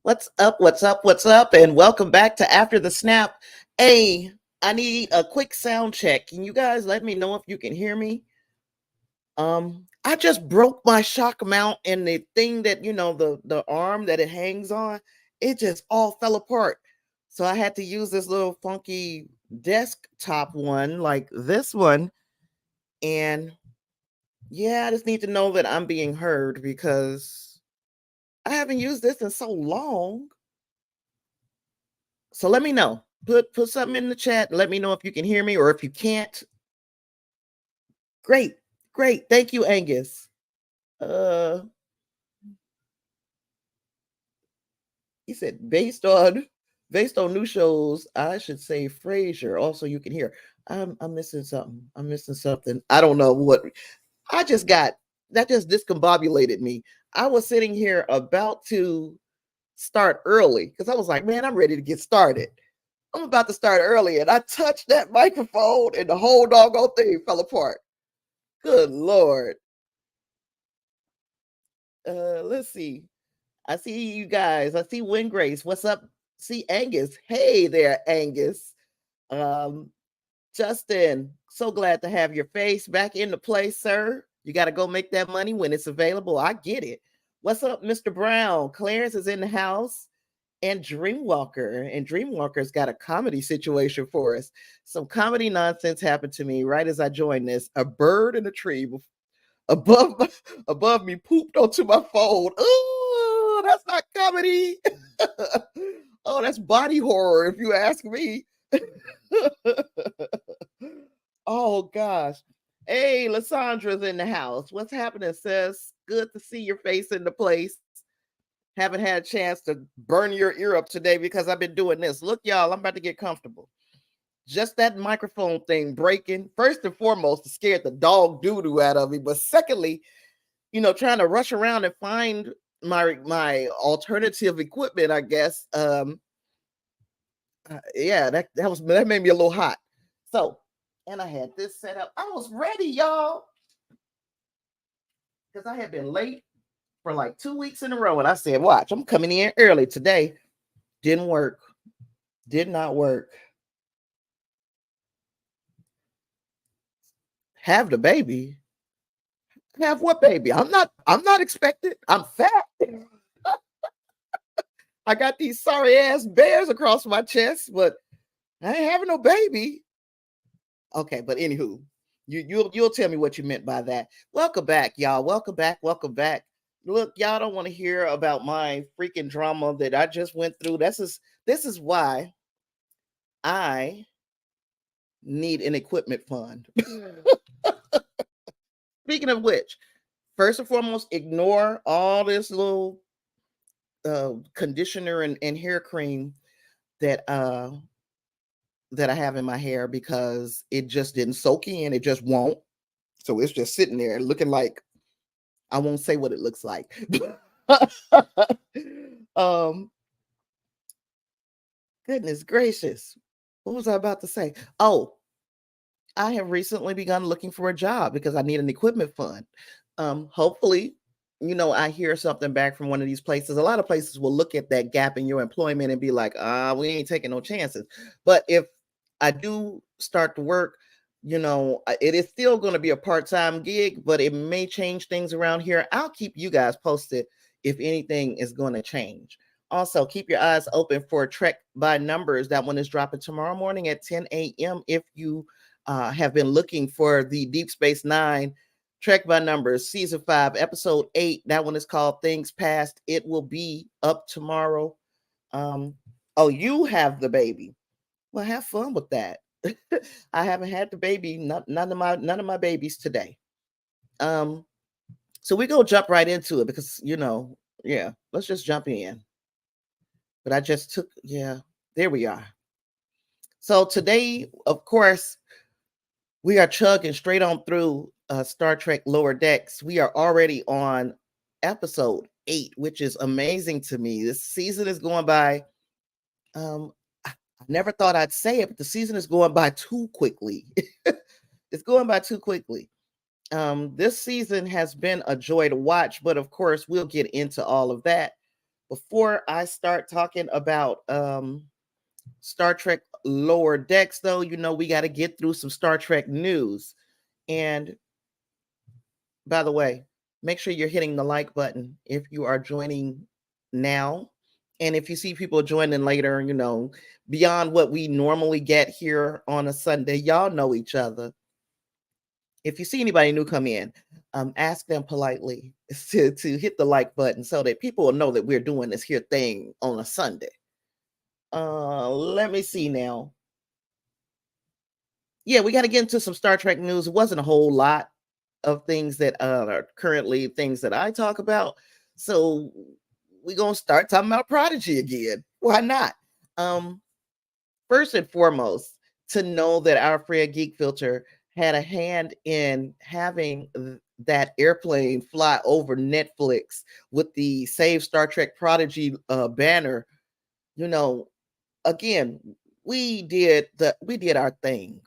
What's up? What's up? What's up? And welcome back to After the Snap. Hey, I need a quick sound check. Can you guys let me know if you can hear me? I just broke my shock mount and the thing that the arm that it hangs on, it just all fell apart. So I had to use this little funky desktop one like this one. And yeah, I just need to know that I'm being heard because I haven't used this in so long. So let me know. Put something in the chat. Let me know if you can hear me or if you can't. Great. Great. Thank you, Angus. He said based on new shows, I should say Frasier. Also, you can hear. I'm missing something. I'm missing something. I don't know what I just got. That just discombobulated me. I was sitting here about to start early because I was like, man, I'm ready to get started. I'm about to start early, and I touched that microphone, and the whole doggone thing fell apart. Good Lord. Let's see. I see you guys. I see Win Grace. What's up? See Angus. Hey there, Angus. Um, Justin, so glad to have your face back in the place, sir. You got to go make that money when it's available. I get it. What's up, Mr. Brown? Clarence is in the house. And Dreamwalker. And Dreamwalker's got a comedy situation for us. Some comedy nonsense happened to me right as I joined this. A bird in a tree above above me pooped onto my phone. Oh, that's not comedy. Oh, that's body horror, if you ask me. Oh gosh. Hey, Lassandra's in the house. What's happening, sis? Good to see your face in the place. Haven't had a chance to burn your ear up today because I've been doing this. Look, y'all, I'm about to get comfortable. Just that microphone thing breaking, first and foremost, it scared the dog doo-doo out of me. But secondly, trying to rush around and find my alternative equipment, I guess. Yeah, that made me a little hot. So, and I had this set up. I was ready, y'all, because I had been late for like 2 weeks in a row, and I said, "Watch, I'm coming in early today." Didn't work. Did not work. Have the baby. Have what baby? I'm not expected. I'm fat. I got these sorry ass bears across my chest, but I ain't having no baby. Okay, but anywho, you'll tell me what you meant by that. Welcome back, y'all. Welcome back. Welcome back. Look, y'all don't want to hear about my freaking drama that I just went through. This is why I need an equipment fund. Speaking of which, first and foremost, ignore all this little conditioner and hair cream that that I have in my hair because it just didn't soak in. It just won't. So it's just sitting there looking like I won't say what it looks like. um, Goodness gracious. What was I about to say? Oh, I have recently begun looking for a job because I need an equipment fund. Hopefully, I hear something back from one of these places. A lot of places will look at that gap in your employment and be like, we ain't taking no chances. But if I do start to work, it is still going to be a part-time gig, but it may change things around here. I'll keep you guys posted if anything is going to change. Also, keep your eyes open for Trek by Numbers. That one is dropping tomorrow morning at 10 a.m. If you have been looking for the Deep Space Nine Trek by Numbers, Season 5, Episode 8. That one is called Things Past. It will be up tomorrow. Oh, you have the baby. Well, have fun with that. I haven't had the baby, none of my babies today. So we go jump right into it because yeah, let's just jump in. But I just took, yeah, there we are. So today, of course, we are chugging straight on through Star Trek Lower Decks. We are already on episode 8, which is amazing to me. This season is going by. I never thought I'd say it, but the season is going by too quickly. It's going by too quickly. This season has been a joy to watch, but of course, we'll get into all of that. Before I start talking about Star Trek lower decks, though, we got to get through some Star Trek news. And by the way, make sure you're hitting the like button if you are joining now. And if you see people joining later, beyond what we normally get here on a Sunday, y'all know each other. If you see anybody new come in, ask them politely to hit the like button so that people will know that we're doing this here thing on a Sunday. Let me see now. Yeah, we got to get into some Star Trek news. It wasn't a whole lot of things that are currently things that I talk about. So we're going to start talking about Prodigy again. Why not? First and foremost, to know that our Fred Geek Filter had a hand in having that airplane fly over Netflix with the Save Star Trek Prodigy banner. Again, we did our thing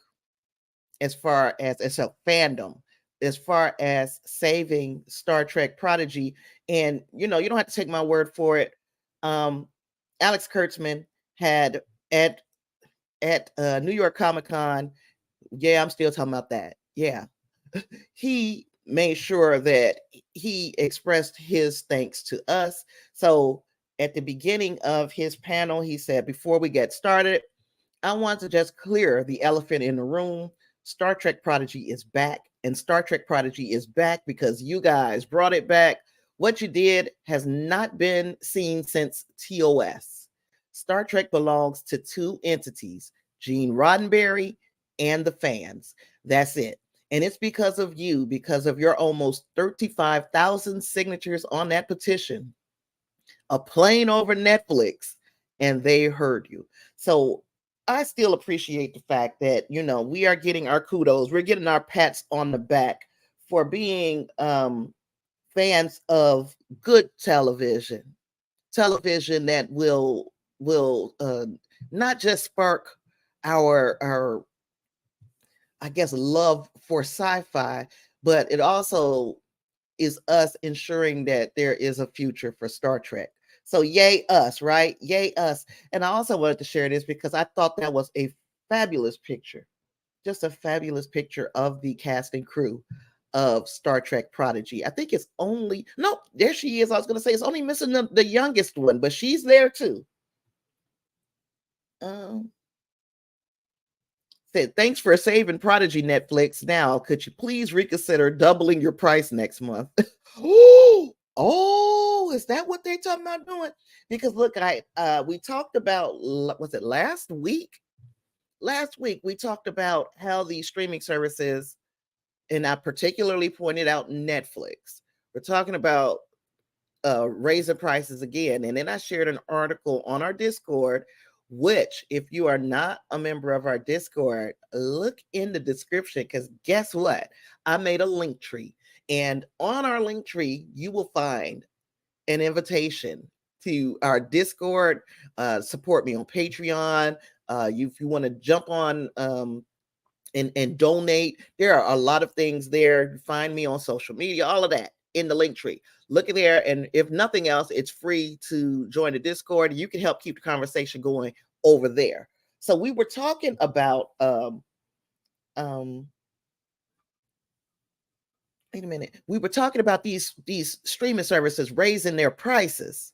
as far as a fandom, as far as saving Star Trek Prodigy. And you don't have to take my word for it. Alex Kurtzman had at New York Comic-Con, yeah, I'm still talking about that. Yeah. He made sure that he expressed his thanks to us. So at the beginning of his panel, he said, before we get started, I want to just clear the elephant in the room. Star Trek Prodigy is back, and Star Trek Prodigy is back because you guys brought it back. What you did has not been seen since TOS. Star Trek belongs to two entities, Gene Roddenberry and the fans. That's it. And it's because of you, because of your almost 35,000 signatures on that petition, a plane over Netflix, and they heard you. So I still appreciate the fact that, we are getting our kudos. We're getting our pats on the back for being fans of good television that will not just spark our I guess love for sci-fi, but it also is us ensuring that there is a future for Star Trek. So yay us, right? Yay us. And I also wanted to share this because I thought that was a fabulous picture. Just a fabulous picture of the cast and crew of Star Trek Prodigy. I think it's only, no, there she is. I was going to say it's only missing the youngest one, but she's there too. Said, thanks for saving Prodigy, Netflix. Now, could you please reconsider doubling your price next month? Oh, is that what they're talking about doing? Because look, we talked about, was it last week? Last week we talked about how the streaming services, and I particularly pointed out Netflix. We're talking about raising prices again, and then I shared an article on our Discord. Which, if you are not a member of our Discord, look in the description because guess what? I made a link tree, and on our link tree, you will find an invitation to our Discord. Support me on Patreon. If you want to jump on and donate, there are a lot of things there. Find me on social media, all of that in the link tree. Look at there, and if nothing else, it's free to join the Discord. You can help keep the conversation going over there. So we were talking about wait a minute. We were talking about these streaming services raising their prices.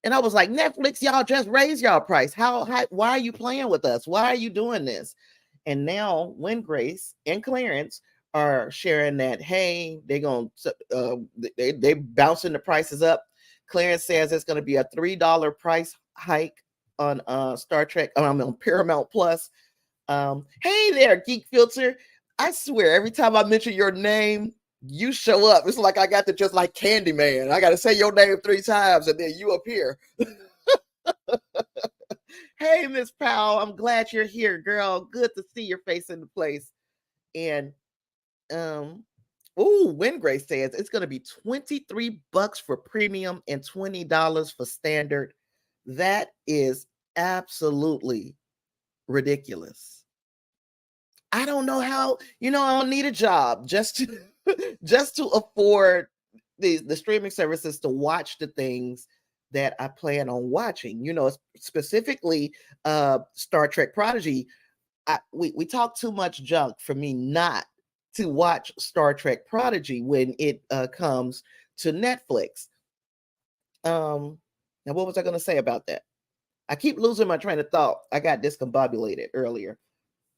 And I was like, Netflix, y'all just raise y'all price. Why are you playing with us? Why are you doing this? And now when Grace and Clarence are sharing that, hey, they're going to, they bouncing the prices up. Clarence says it's going to be a $3 price hike on Star Trek, on Paramount Plus. Hey there, Geek Filter. I swear, every time I mention your name, you show up. It's like I got to just like Candyman. I got to say your name 3 times and then you appear. Hey, Miss Powell, I'm glad you're here, girl. Good to see your face in the place. And Wingrace says it's going to be $23 for premium and $20 for standard. That is absolutely ridiculous. I don't know how, I don't need a job just to just to afford the streaming services to watch the things that I plan on watching. Specifically Star Trek Prodigy. We talk too much junk for me not to watch Star Trek Prodigy when it comes to Netflix. Now what was I going to say about that? I keep losing my train of thought. I got discombobulated earlier.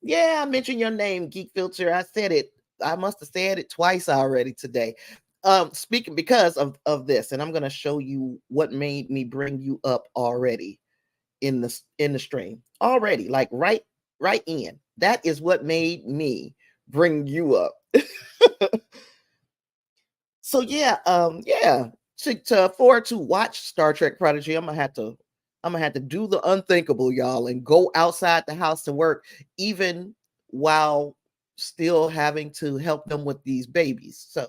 Yeah, I mentioned your name, Geek Filter. I said it. I must have said it twice already today. Speaking because of this, and I'm going to show you what made me bring you up already in the stream already, like right in. That is what made me bring you up. So yeah, to afford to watch Star Trek Prodigy, I'm gonna have to do the unthinkable, y'all, and go outside the house to work, even while still having to help them with these babies. So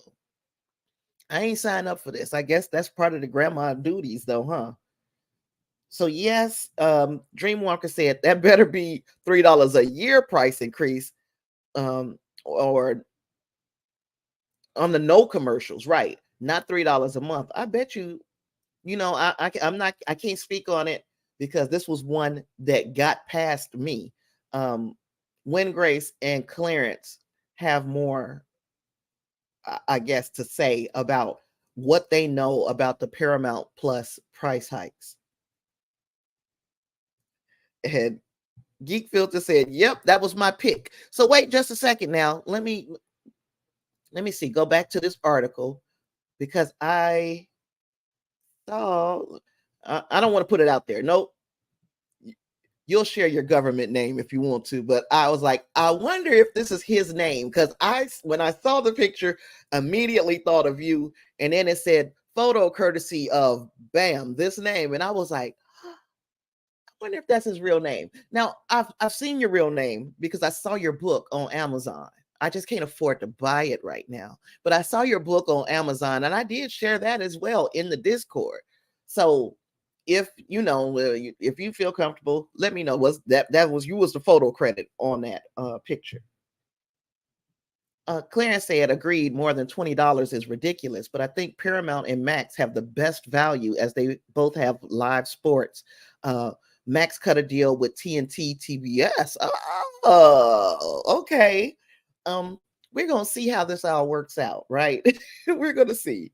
I ain't signed up for this. I guess that's part of the grandma duties, though, huh? So yes, Dreamwalker said that better be $3 a year price increase, or on the no commercials, right? Not $3 a month. I bet you. I can't speak on it because this was one that got past me. When Grace and Clarence have more, I guess, to say about what they know about the Paramount Plus price hikes. And Geek Filter said, "Yep, that was my pick." So wait just a second now. Let me see. Go back to this article because I thought I don't want to put it out there. Nope. You'll share your government name if you want to, but I was like, I wonder if this is his name, because when I saw the picture, immediately thought of you, and then it said photo courtesy of bam this name, and I was like, I wonder if that's his real name. Now I've seen your real name because I saw your book on Amazon. I just can't afford to buy it right now, but I saw your book on Amazon, and I did share that as well in the Discord. So if if you feel comfortable, let me know. Was that was you was the photo credit on that picture? Clarence said, agreed, more than $20 is ridiculous, but I think Paramount and Max have the best value as they both have live sports. Max cut a deal with TNT TBS. Oh, okay. We're gonna see how this all works out, right? We're gonna see.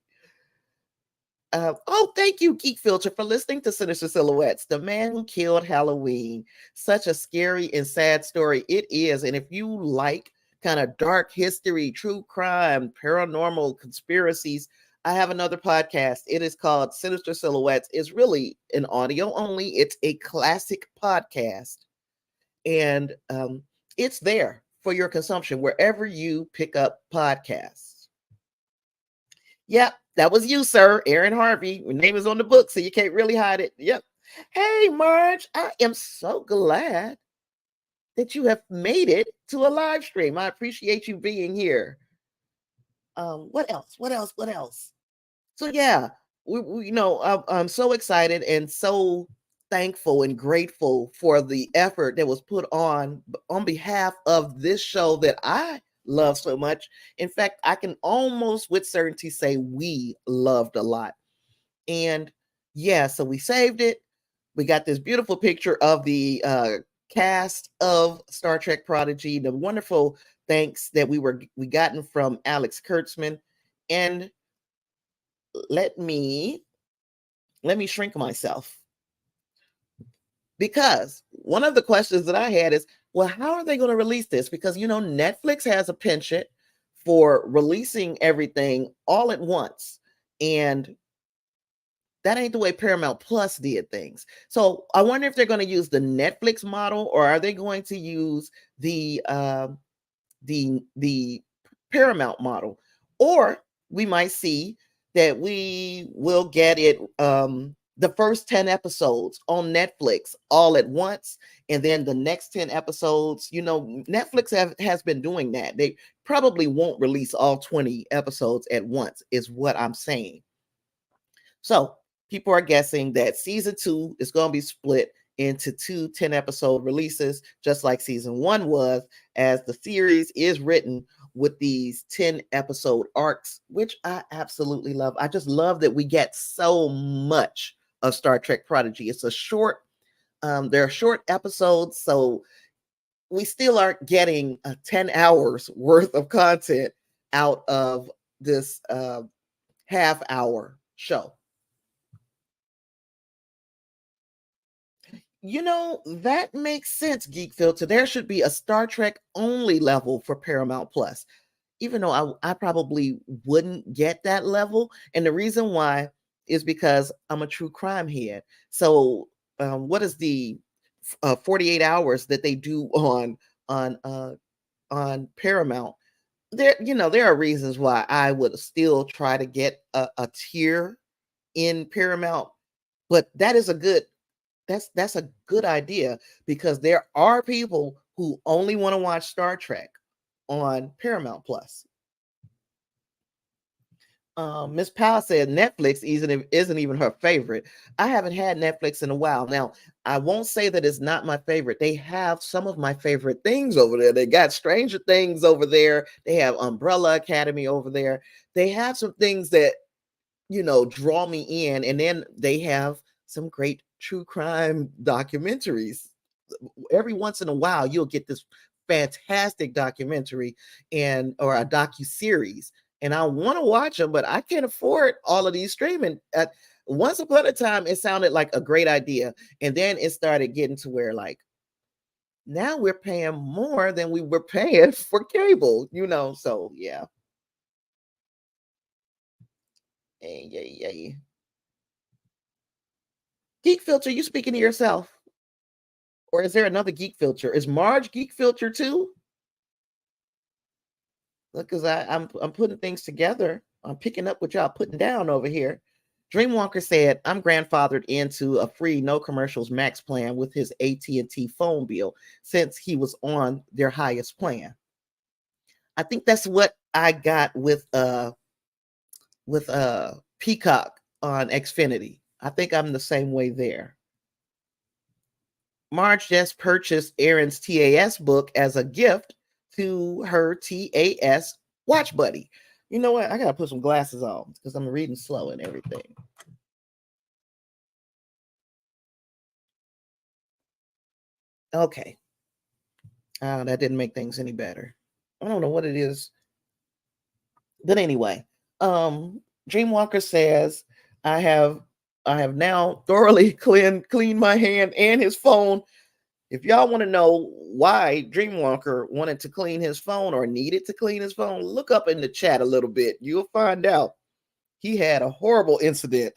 Thank you, Geek Filter, for listening to Sinister Silhouettes, The Man Who Killed Halloween. Such a scary and sad story it is. And if you like kind of dark history, true crime, paranormal conspiracies, I have another podcast. It is called Sinister Silhouettes. It's really an audio only. It's a classic podcast. And it's there for your consumption wherever you pick up podcasts. Yep, that was you, sir. Aaron Harvey. Your name is on the book, so you can't really hide it. Yep. Hey, Marge, I am so glad that you have made it to a live stream. I appreciate you being here. What else? What else? What else? So yeah, I'm so excited and so thankful and grateful for the effort that was put on behalf of this show that I love so much. In fact, I can almost with certainty say we loved a lot. And yeah, so we saved it. We got this beautiful picture of the cast of Star Trek Prodigy, the wonderful thanks that we gotten from Alex Kurtzman. And let me shrink myself, because one of the questions that I had is, well, how are they going to release this? Because Netflix has a penchant for releasing everything all at once, and that ain't the way Paramount Plus did things. So I wonder if they're going to use the Netflix model, or are they going to use the Paramount model, or we might see that we will get it the first 10 episodes on Netflix all at once, and then the next 10 episodes, Netflix has been doing that. They probably won't release all 20 episodes at once, is what I'm saying. So people are guessing that season 2 is going to be split into 2 10-episode releases, just like season 1 was, as the series is written with these 10-episode arcs, which I absolutely love. I just love that we get so much of Star Trek Prodigy. It's a short, there are short episodes, so we still aren't getting 10 hours worth of content out of this half hour show. That makes sense, Geek Filter. There should be a Star Trek only level for Paramount Plus, even though I probably wouldn't get that level. And the reason why is because I'm a true crime head. So, what is the 48 hours that they do on on Paramount? There are reasons why I would still try to get a tier in Paramount, but that's a good idea, because there are people who only want to watch Star Trek on Paramount Plus. Miss Powell said Netflix isn't even her favorite. I haven't had Netflix in a while. Now, I won't say that it's not my favorite. They have some of my favorite things over there. They got Stranger Things over there. They have Umbrella Academy over there. They have some things that draw me in, and then they have some great true crime documentaries. Every once in a while, you'll get this fantastic documentary or a docu-series, and I want to watch them, but I can't afford all of these streaming. Once upon a time, it sounded like a great idea, and then it started getting to where, like, now we're paying more than we were paying for cable, so yeah. Hey. Geek Filter, you speaking to yourself? Or is there another Geek Filter? Is Marge Geek Filter too? Look, because I'm putting things together. I'm picking up what y'all putting down over here. Dreamwalker said, I'm grandfathered into a free no commercials max plan with his AT&T phone bill since he was on their highest plan. I think that's what I got with Peacock on Xfinity. I think I'm the same way there. Marge just purchased Erin's TAS book as a gift to her TAS watch buddy. You know what? I got to put some glasses on because I'm reading slow and everything. Okay. That didn't make things any better. I don't know what it is. But anyway, Dreamwalker says, I have now thoroughly cleaned my hand and his phone. If y'all want to know why Dreamwalker wanted to clean his phone or needed to clean his phone, look up in the chat a little bit. You'll find out he had a horrible incident.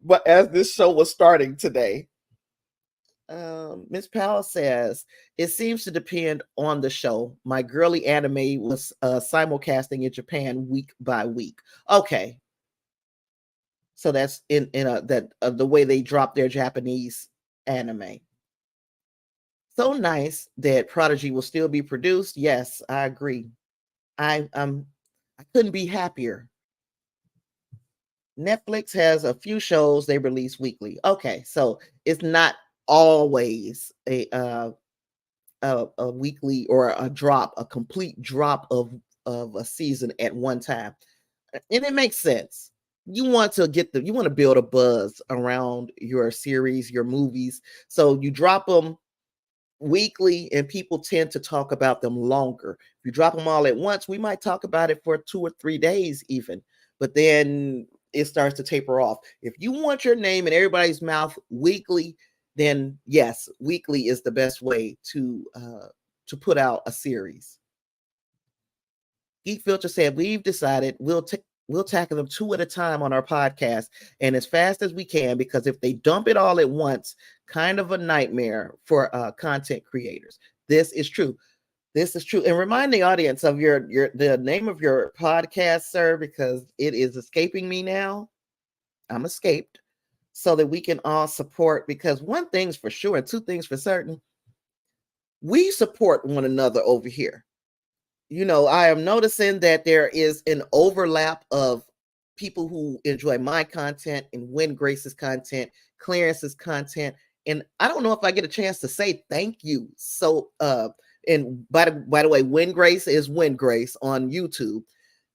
But as this show was starting today, Miss Powell says, it seems to depend on the show. My girly anime was simulcasting in Japan week by week. Okay. So that's in the way they drop their Japanese anime. So nice that Prodigy will still be produced. Yes, I agree. I couldn't be happier. Netflix has a few shows they release weekly. Okay, so it's not always a weekly or a complete drop of a season at one time, and it makes sense. You want to build a buzz around your series, your movies, so you drop them weekly, and people tend to talk about them longer. If you drop them all at once, we might talk about it for 2 or 3 days even, but then it starts to taper off. If you want your name in everybody's mouth weekly, then yes, weekly is the best way to put out a series. Geek Filter said, we've decided we'll tackle them 2 at a time on our podcast and as fast as we can, because if they dump it all at once, kind of a nightmare for content creators. This is true. This is true. And remind the audience of the name of your podcast, sir, because it is escaping me now. I'm escaped, so that we can all support, because one thing's for sure and 2 things for certain. We support one another over here. I am noticing that there is an overlap of people who enjoy my content and Win Grace's content, Clarence's content. And I don't know if I get a chance to say thank you. So, and by the way, Win Grace is Win Grace on YouTube.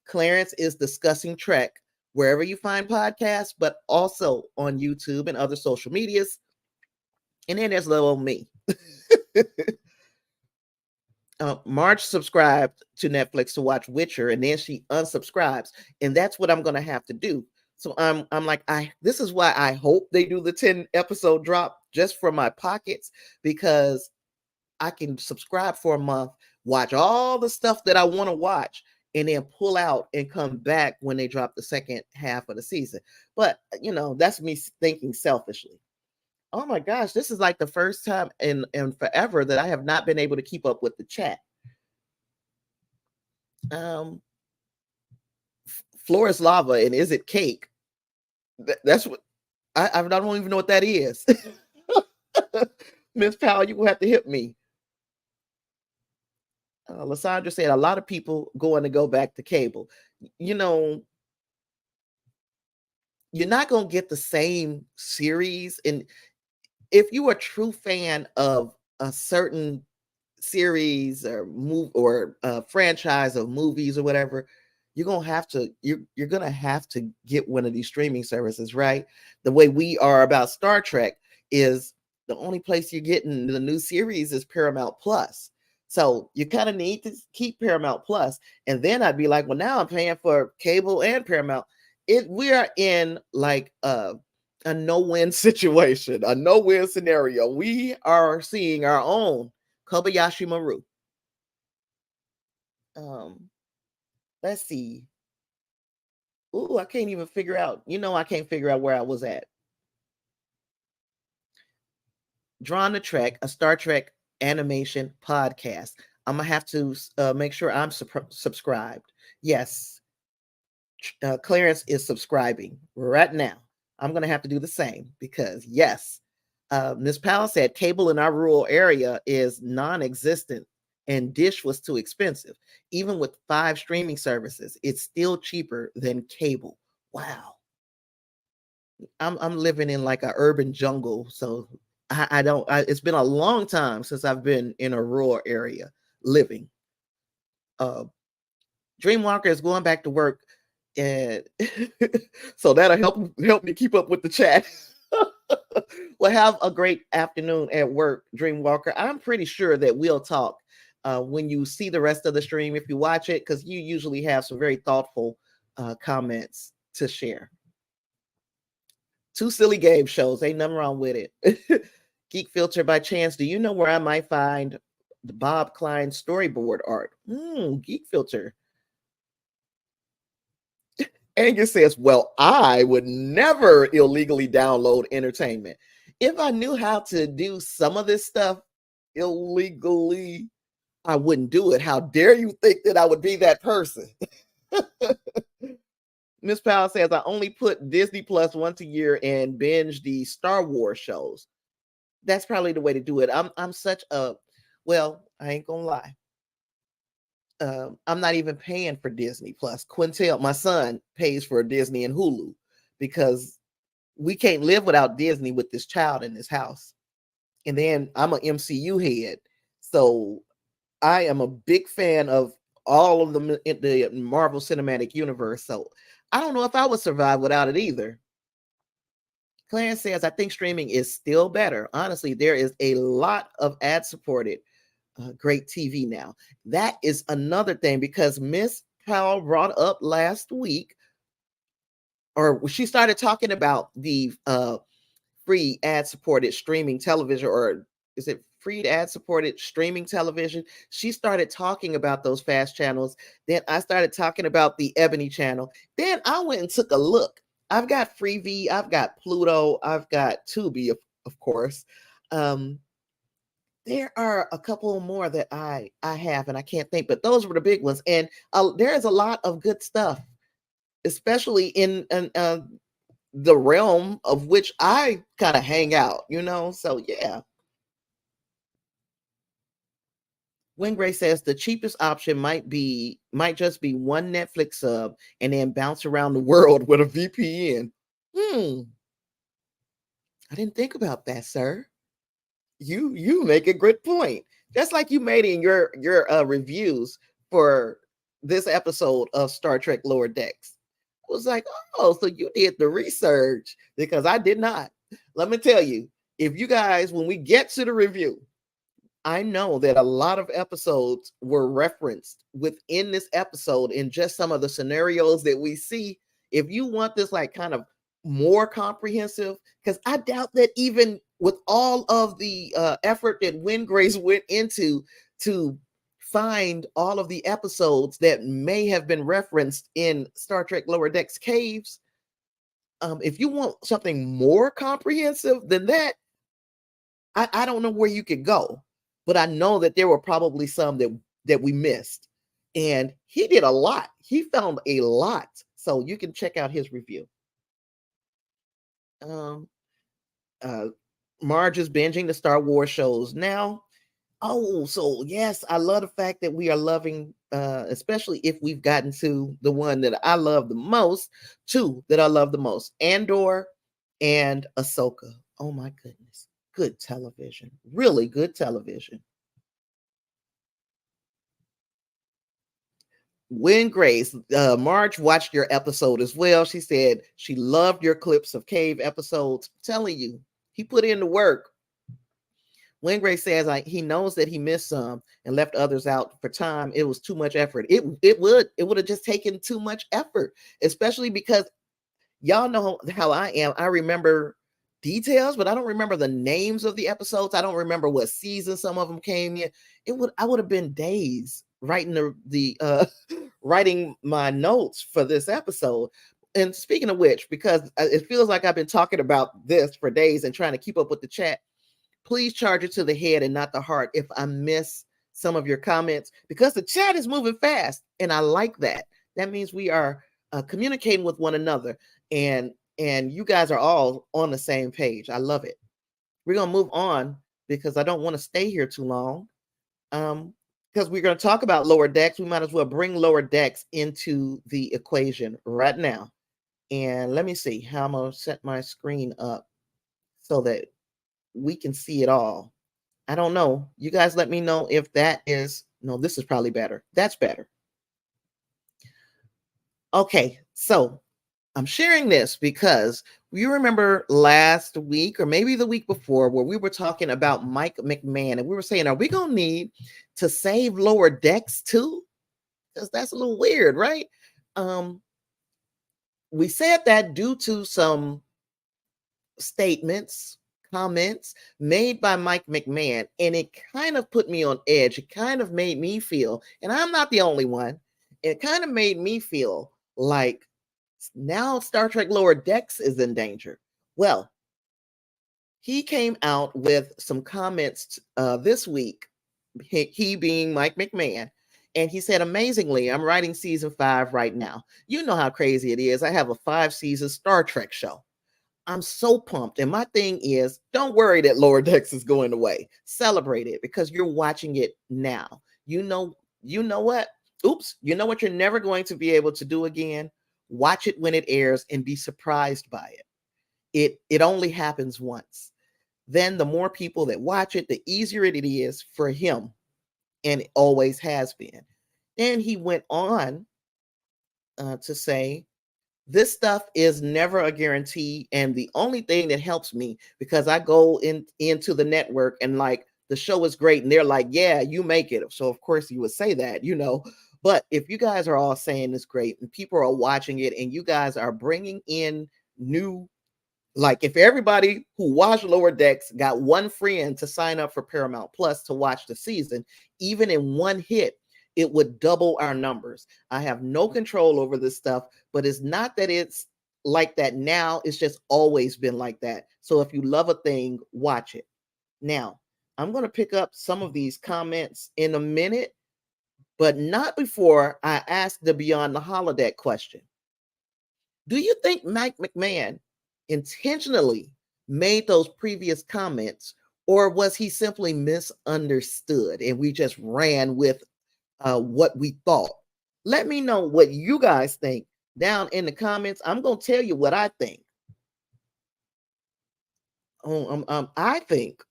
Clarence is Discussing Trek wherever you find podcasts, but also on YouTube and other social medias. And then there's little old me. Marge subscribed to Netflix to watch Witcher, and then she unsubscribes, and that's what I'm going to have to do. So I'm like, this is why I hope they do the 10 episode drop just for my pockets, because I can subscribe for a month, watch all the stuff that I want to watch, and then pull out and come back when they drop the second half of the season. But that's me thinking selfishly. Oh my gosh, this is like the first time in forever that I have not been able to keep up with the chat. Floor is lava, and is it cake? That's what I don't even know what that is. Miss Powell, you will have to hit me. Lysandra said a lot of people going to go back to cable. You're not going to get the same series. And if you're a true fan of a certain series or move or franchise of movies or whatever, you're gonna have to get one of these streaming services, right? The way we are about Star Trek is the only place you're getting the new series is Paramount Plus. So you kind of need to keep Paramount Plus. And then I'd be like, well, now I'm paying for cable and Paramount. We are in like a no-win situation, a no-win scenario. We are seeing our own Kobayashi Maru. Let's see. Ooh, I can't even figure out. I can't figure out where I was at. Drawn to Trek, a Star Trek animation podcast. I'm gonna have to make sure I'm subscribed. Yes, Clarence is subscribing right now. I'm gonna have to do the same because yes, Ms. Powell said cable in our rural area is non-existent and Dish was too expensive. Even with 5 streaming services, it's still cheaper than cable. Wow. I'm living in like a urban jungle, so I don't. It's been a long time since I've been in a rural area living. Dreamwalker is going back to work, and so that'll help me keep up with the chat. Well, have a great afternoon at work, Dreamwalker. I'm pretty sure that we'll talk when you see the rest of the stream, if you watch it, because you usually have some very thoughtful comments to share. 2 silly game shows, ain't nothing wrong with it. Geek Filter, by chance, do you know where I might find the Bob Klein storyboard art? Geek Filter. Angus says, well, I would never illegally download entertainment. If I knew how to do some of this stuff illegally, I wouldn't do it. How dare you think that I would be that person? Miss Powell says, I only put Disney Plus once a year and binge the Star Wars shows. That's probably the way to do it. I'm such a, well, I ain't gonna lie. I'm not even paying for Disney Plus. Quintel, my son, pays for Disney and Hulu because we can't live without Disney with this child in this house. And then I'm an MCU head. So I am a big fan of all of the Marvel Cinematic Universe. So I don't know if I would survive without it either. Clarence says, I think streaming is still better. Honestly, there is a lot of ad-supported great TV now. That is another thing because Miss Powell brought up last week, or she started talking about the free ad-supported streaming television, or is it free ad-supported streaming television? She started talking about those fast channels. Then I started talking about the Ebony channel. Then I went and took a look. I've got Freevee, I've got Pluto, I've got Tubi, of course. There are a couple more that I have, and I can't think, but those were the big ones. And there is a lot of good stuff, especially in the realm of which I kind of hang out, So yeah. Wingray says the cheapest option might just be one Netflix sub and then bounce around the world with a VPN. I didn't think about that, sir. You make a great point. Just like you made in your reviews for this episode of Star Trek Lower Decks. was like, oh, so you did the research because I did not. Let me tell you, if you guys, when we get to the review, I know that a lot of episodes were referenced within this episode in just some of the scenarios that we see. If you want this like kind of more comprehensive, because I doubt that even with all of the effort that Grace went into to find all of the episodes that may have been referenced in Star Trek Lower Decks Caves, if you want something more comprehensive than that, I don't know where you could go, but I know that there were probably some that we missed. And he did a lot. He found a lot. So you can check out his review. Um, uh, Marge is binging the Star Wars shows now. Oh, so yes, I love the fact that we are loving, especially if we've gotten to the one that I love the most, two that I love the most, Andor and Ahsoka. Oh my goodness. Good television. Really good television. When Grace, Marge watched your episode as well. She said she loved your clips of cave episodes. I'm telling you, he put in the work. When Grace says like he knows that he missed some and left others out for time, it was too much effort. It would have just taken too much effort, especially because y'all know how I am. I remember details, but I don't remember the names of the episodes. I don't remember what season some of them came in. I would have been days writing the writing my notes for this episode. And speaking of which, because it feels like I've been talking about this for days and trying to keep up with the chat, please charge it to the head and not the heart if I miss some of your comments, because the chat is moving fast and I like that. That means we are communicating with one another, and you guys are all on the same page. I love it. We're gonna move on because I don't want to stay here too long. Because we're going to talk about Lower Decks, we might as well bring Lower Decks into the equation right now. And let me see how I'm going to set my screen up so that we can see it all. I don't know. You guys let me know if that is, no, this is probably better. That's better. Okay, so I'm sharing this because you remember last week or maybe the week before where we were talking about Mike McMahon and we were saying, are we going to need to save Lower Decks too? Because that's a little weird, right? We said that due to some statements, comments made by Mike McMahon, and it kind of put me on edge. It kind of made me feel, and I'm not the only one, it kind of made me feel like now Star Trek Lower Decks is in danger. Well, he came out with some comments this week, he being Mike McMahon, and he said, amazingly, I'm writing season 5 right now. You know how crazy it is. I have a 5-season Star Trek show. I'm so pumped. And my thing is, don't worry that Lower Decks is going away. Celebrate it because you're watching it now. You know what? Oops, you know what you're never going to be able to do again? Watch it when it airs and be surprised by it. It only happens once. Then the more people that watch it, the easier it is for him. And it always has been. Then he went on to say, this stuff is never a guarantee. And the only thing that helps me, because I go into the network and like the show is great. And they're like, yeah, you make it. So of course you would say that, but if you guys are all saying it's great and people are watching it and you guys are bringing in new, like if everybody who watched Lower Decks got one friend to sign up for Paramount Plus to watch the season, even in one hit, it would double our numbers. I have no control over this stuff, but it's not that it's like that now. It's just always been like that. So if you love a thing, watch it. Now, I'm going to pick up some of these comments in a minute, but not before I ask the Beyond the Holodeck question. Do you think Mike McMahon intentionally made those previous comments, or was he simply misunderstood and we just ran with what we thought? Let me know what you guys think down in the comments. I'm going to tell you what I think. I think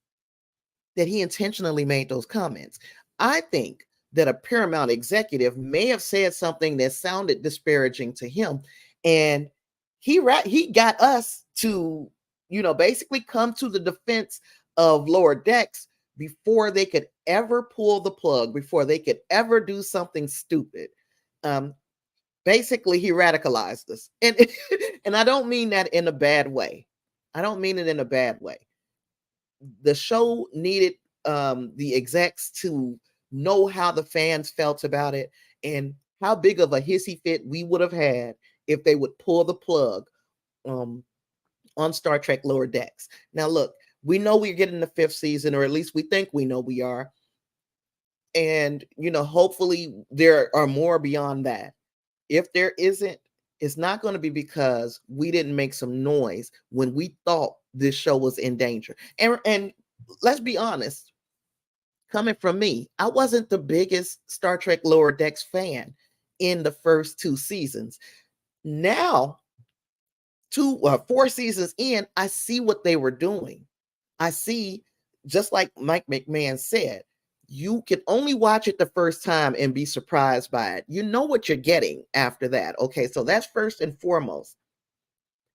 that he intentionally made those comments. I think that a Paramount executive may have said something that sounded disparaging to him, And he got us to, basically come to the defense of lower decks before they could ever pull the plug, before they could ever do something stupid. Um, Basically, he radicalized us, and and I don't mean that in a bad way. I don't mean it in a bad way. The show needed the execs to know how the fans felt about it and how big of a hissy fit we would have had if they would pull the plug um, on Star Trek Lower Decks. Now, look, we know we're getting the fifth season, or at least we think we know we are. And, hopefully there are more beyond that. If there isn't, it's not going to be because we didn't make some noise when we thought this show was in danger. And let's be honest, coming from me, I wasn't the biggest Star Trek Lower Decks fan in the first two seasons. Now, 4 seasons in, I see what they were doing. I see, just like Mike McMahon said, you can only watch it the first time and be surprised by it. You know what you're getting after that. Okay, so that's first and foremost.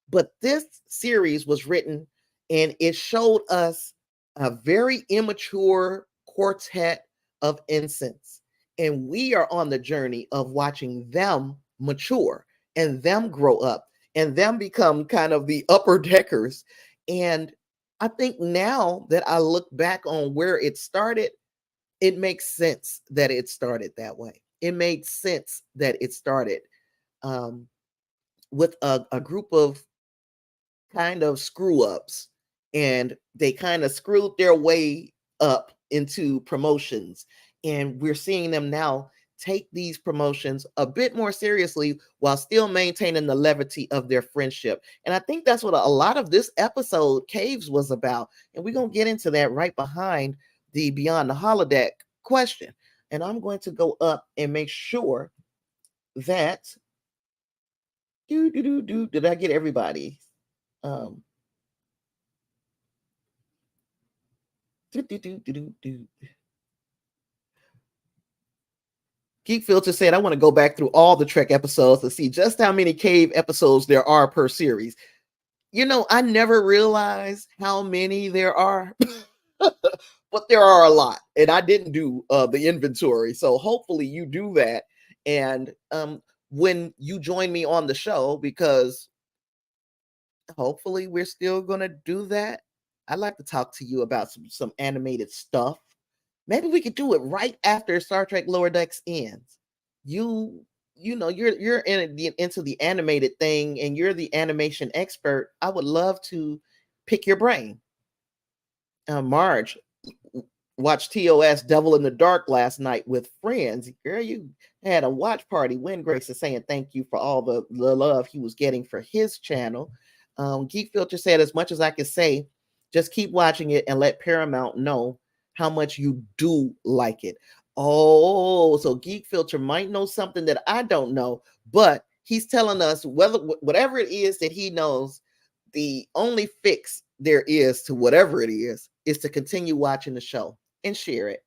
But this series was written and it showed us a very immature quartet of ensigns. And we are on the journey of watching them mature and them grow up and them become kind of the upper deckers. And I think now that I look back on where it started, it makes sense that it started that way. It made sense that it started um, with a group of kind of screw ups, and they kind of screwed their way up into promotions. And we're seeing them now take these promotions a bit more seriously while still maintaining the levity of their friendship. And I think that's what a lot of this episode, Caves, was about. And we're going to get into that right behind the Beyond the Holodeck question. And I'm going to go up and make sure that did I get everybody? Um, Geek Filter said, I want to go back through all the Trek episodes to see just how many cave episodes there are per series. I never realized how many there are, but there are a lot. And I didn't do the inventory. So hopefully you do that. And when you join me on the show, because hopefully we're still going to do that. I'd like to talk to you about some animated stuff. Maybe we could do it right after Star Trek Lower Decks ends. You're into the animated thing and you're the animation expert. I would love to pick your brain. Marge watched TOS Devil in the Dark last night with friends. Girl, you had a watch party. Win Grace is saying thank you for all the love he was getting for his channel. Geek Filter said, as much as I can say, just keep watching it and let Paramount know how much you do like it. Oh, so Geek Filter might know something that I don't know, but he's telling us whatever it is that he knows, the only fix there is to whatever it is to continue watching the show and share it.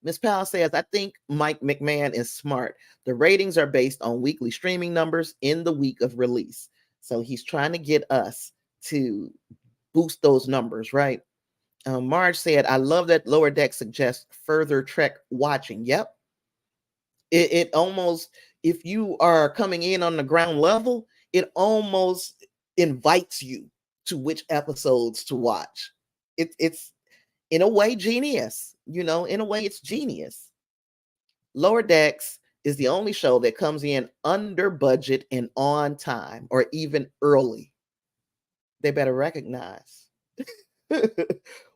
Miss Powell says, I think Mike McMahon is smart. The ratings are based on weekly streaming numbers in the week of release. So he's trying to get us to boost those numbers, right? Marge said, I love that Lower Deck suggests further Trek watching. Yep. It almost, if you are coming in on the ground level, it almost invites you to which episodes to watch. It's in a way genius, in a way it's genius. Lower Decks is the only show that comes in under budget and on time, or even early. They better recognize.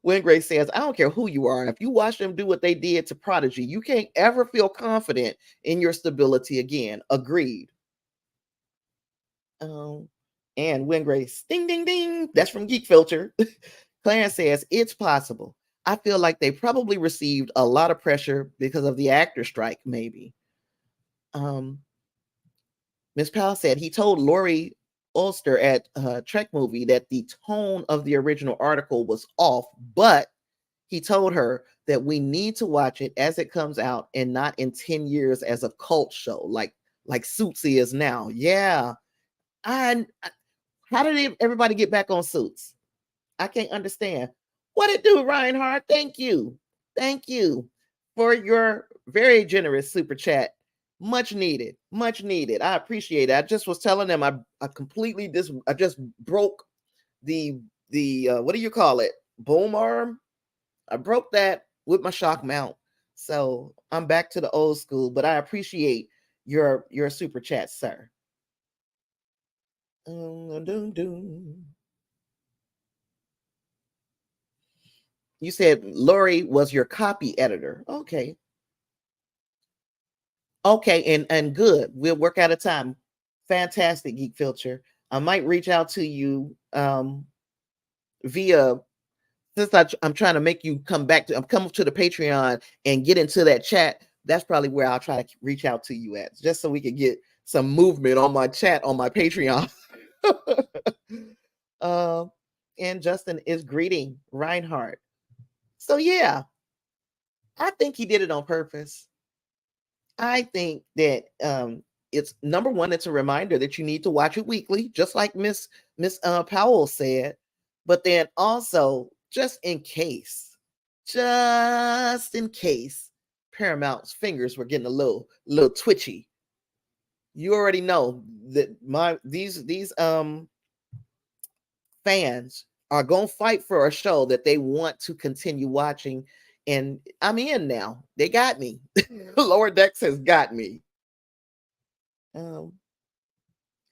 Wingray says, I don't care who you are. If you watch them do what they did to Prodigy, you can't ever feel confident in your stability again. Agreed. And Wingray, ding, ding, ding. That's from Geek Filter. Clarence says, it's possible. I feel like they probably received a lot of pressure because of the actor strike, maybe. Miss Powell said he told Lori Ulster at Trek Movie that the tone of the original article was off, but he told her that we need to watch it as it comes out and not in 10 years as a cult show like Suits is now. Yeah. And how did everybody get back on Suits? I can't understand. What it do, Reinhardt? Thank you. Thank you for your very generous super chat. Much needed. Much needed. I appreciate it. I just was telling them I completely I just broke the what do you call it? Boom arm. I broke that with my shock mount. So I'm back to the old school, but I appreciate your super chat, sir. You said Lori was your copy editor. Okay. Okay, and good. We'll work out a time. Fantastic, Geek Filter. I might reach out to you via since I'm trying to make you come back to I'm coming to the Patreon and get into that chat. That's probably where I'll try to reach out to you at, just so we can get some movement on my chat on my Patreon. uh, and Justin is greeting Reinhardt. So yeah, I think he did it on purpose. I think that it's number one, it's a reminder that you need to watch it weekly, just like Miss Powell said. But then also, just in case Paramount's fingers were getting a little twitchy. You already know that these fans are gonna fight for a show that they want to continue watching. And I'm in now. They got me. Lower Decks has got me. Um,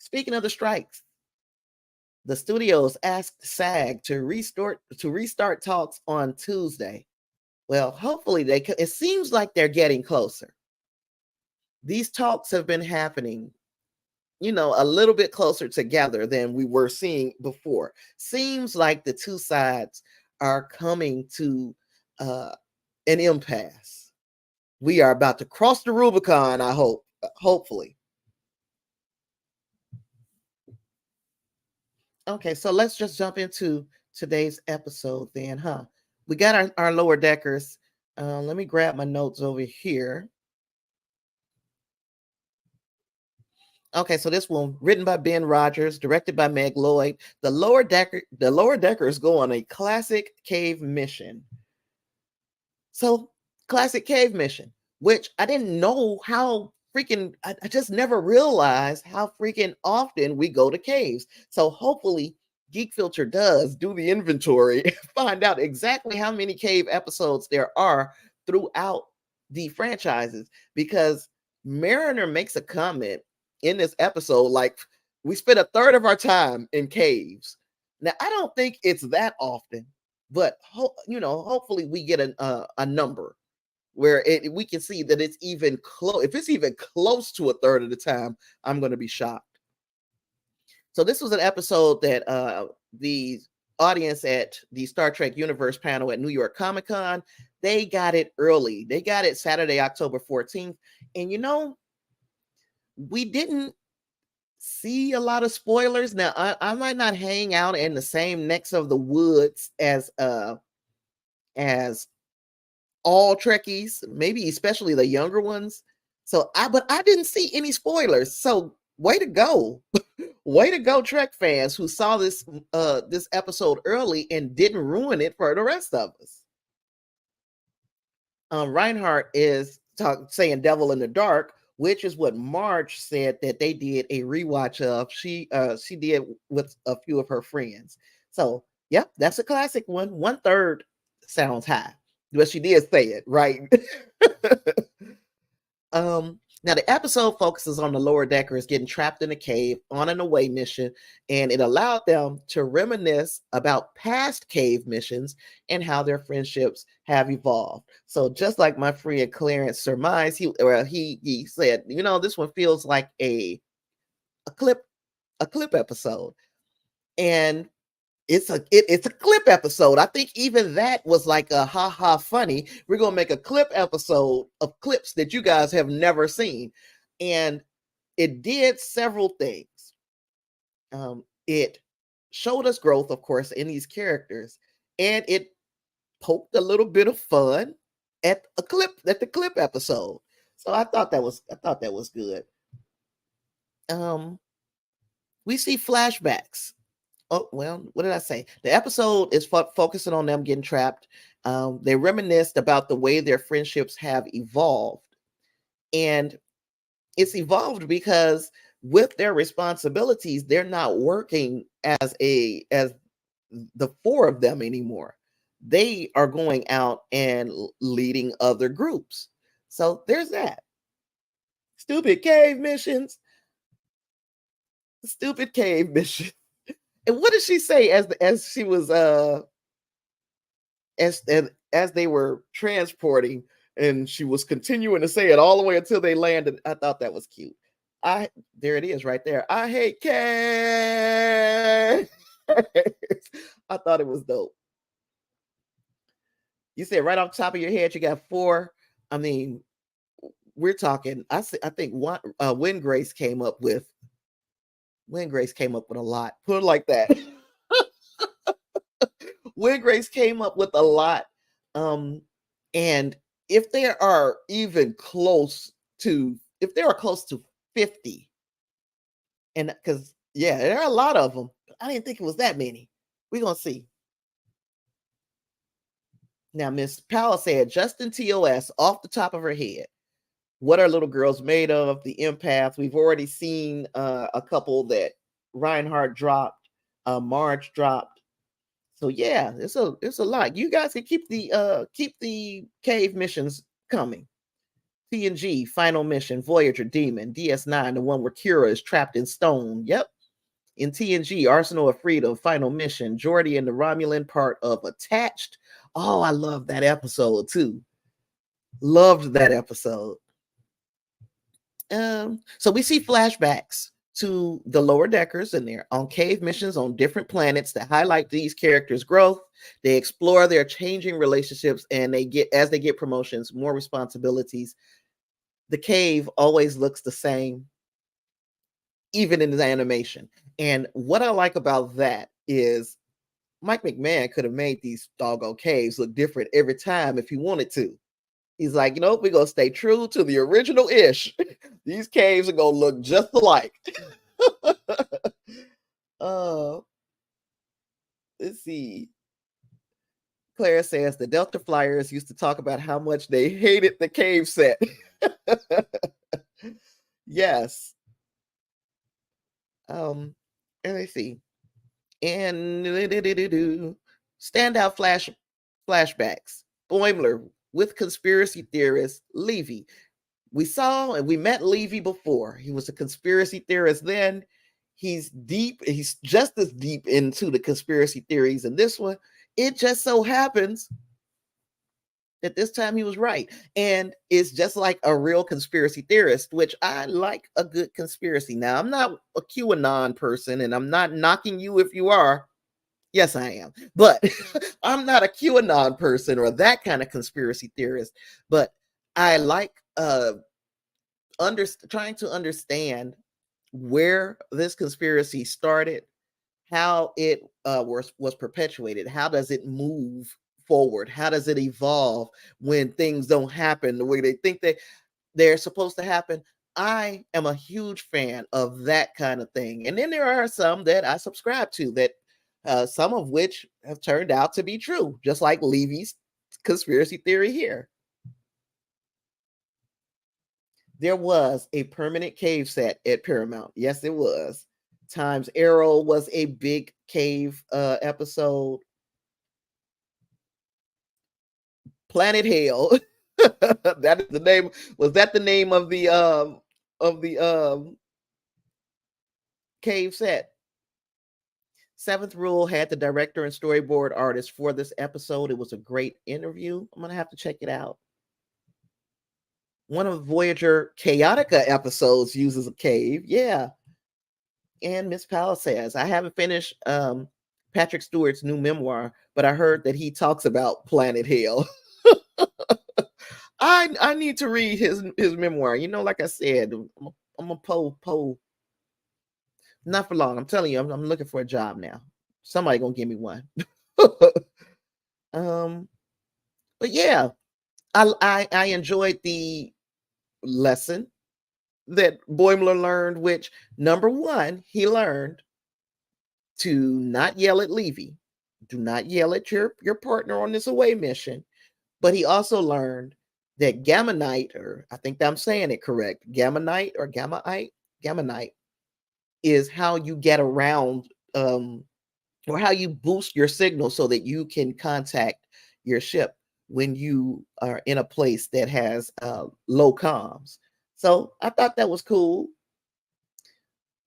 Speaking of the strikes, the studios asked SAG to restart talks on Tuesday. Well, hopefully it seems like they're getting closer. These talks have been happening, a little bit closer together than we were seeing before. Seems like the two sides are coming to an impasse. We are about to cross the Rubicon, I hope, hopefully. Okay, so let's just jump into today's episode then, huh? We got our lower deckers. Let me grab my notes over here. Okay, so this one written by Ben Rodgers, directed by Lloyd. The lower deckers go on a classic cave mission. So classic cave mission, which I didn't know how freaking I just never realized how freaking often we go to caves. So hopefully Geek Filter does do the inventory, find out exactly how many cave episodes there are throughout the franchises, because Mariner makes a comment in this episode like we spent a third of our time in caves. Now I don't think it's that often, but hopefully we get a number where we can see that it's even close. If it's even close to a third of the time, I'm going to be shocked. So this was an episode that the audience at the Star Trek Universe panel at New York Comic Con, they got it early. They got it Saturday, October 14th. And we didn't see a lot of spoilers. Now, I might not hang out in the same necks of the woods as all Trekkies, maybe especially the younger ones. But I didn't see any spoilers. So way to go. Way to go, Trek fans who saw this episode early and didn't ruin it for the rest of us. Reinhardt is saying Devil in the Dark, which is what Marge said that they did a rewatch of. She did with a few of her friends. So yeah, that's a classic one. 1/3 sounds high. But she did say it, right? Now the episode focuses on the lower deckers getting trapped in a cave on an away mission, and it allowed them to reminisce about past cave missions and how their friendships have evolved. So just like my friend Clarence surmised, he said, this one feels like a clip episode. And it's a clip episode. I think even that was like a ha funny. We're gonna make a clip episode of clips that you guys have never seen, and it did several things. It showed us growth, of course, in these characters, and it poked a little bit of fun at the clip episode. So I thought that was good. Um, We see flashbacks. Oh, well, what did I say? The episode is focusing on them getting trapped. They reminisced about the way their friendships have evolved. And it's evolved because with their responsibilities, they're not working as the four of them anymore. They are going out and leading other groups. So there's that. Stupid cave missions. Stupid cave mission. And what did she say as she was as they were transporting, and she was continuing to say it all the way until they landed? I thought that was cute. I There it is right there. I hate cave. I thought it was dope. You said right off the top of your head, you got four. I mean, we're talking. I think one Wind Grace came up with a lot. Put it like that. Wind Grace came up with a lot. And if there are close to 50, and because yeah, there are a lot of them. I didn't think it was that many. We're gonna see. Now, Miss Powell said Justin TOS off the top of her head. What are little girls made of? The empath. We've already seen a couple that Reinhardt dropped, Marge dropped. So yeah, it's a lot. You guys can keep the cave missions coming. TNG, Final Mission, Voyager, Demon, DS9, the one where Kira is trapped in stone. Yep. In TNG, Arsenal of Freedom, Final Mission, Geordi and the Romulan part of Attached. Oh, I love that episode too. Loved that episode. So we see flashbacks to the lower deckers, and they're on cave missions on different planets that highlight these characters' growth. They explore their changing relationships, and as they get promotions, more responsibilities. The cave always looks the same, even in the animation. And what I like about that is Mike McMahon could have made these doggone caves look different every time if he wanted to. He's like, we're going to stay true to the original ish. These caves are going to look just alike. Let's see. Claire says the Delta Flyers used to talk about how much they hated the cave set. Yes. And let's see. And standout flashbacks. Boimler with conspiracy theorist Levy. We saw and we met Levy before. He was a conspiracy theorist then. He's just as deep into the conspiracy theories in this one. It just so happens that this time he was right. And it's just like a real conspiracy theorist, which I like a good conspiracy. Now, I'm not a QAnon person, and I'm not knocking you if you are. Yes, I am. But I'm not a QAnon person or that kind of conspiracy theorist. But I like trying to understand where this conspiracy started, how it was perpetuated, how does it move forward, how does it evolve when things don't happen the way they think they're supposed to happen. I am a huge fan of that kind of thing. And then there are some that I subscribe to that some of which have turned out to be true, just like Levy's conspiracy theory here. There was a permanent cave set at Paramount. Yes, it was. Times Arrow was a big cave episode. Planet Hell. That is the name. Was that the name of the cave set? Seventh Rule had the director and storyboard artist for this episode. It was a great interview. I'm gonna have to check it out. One of Voyager Chaotica episodes uses a cave. Yeah. And Miss Powell says, I haven't finished Patrick Stewart's new memoir, but I heard that he talks about Planet Hell. I need to read his memoir. Like I said, I'm a Poe. Not for long. I'm telling you, I'm looking for a job now. Somebody gonna give me one. But yeah, I enjoyed the lesson. that Boimler learned, which number one, he learned to not yell at Levy. Do not yell at your partner on this away mission. But he also learned that Gammonite, or I think that I'm saying it correct, Gammonite or Gammonite is how you get around or how you boost your signal so that you can contact your ship when you are in a place that has low comms. So I thought that was cool.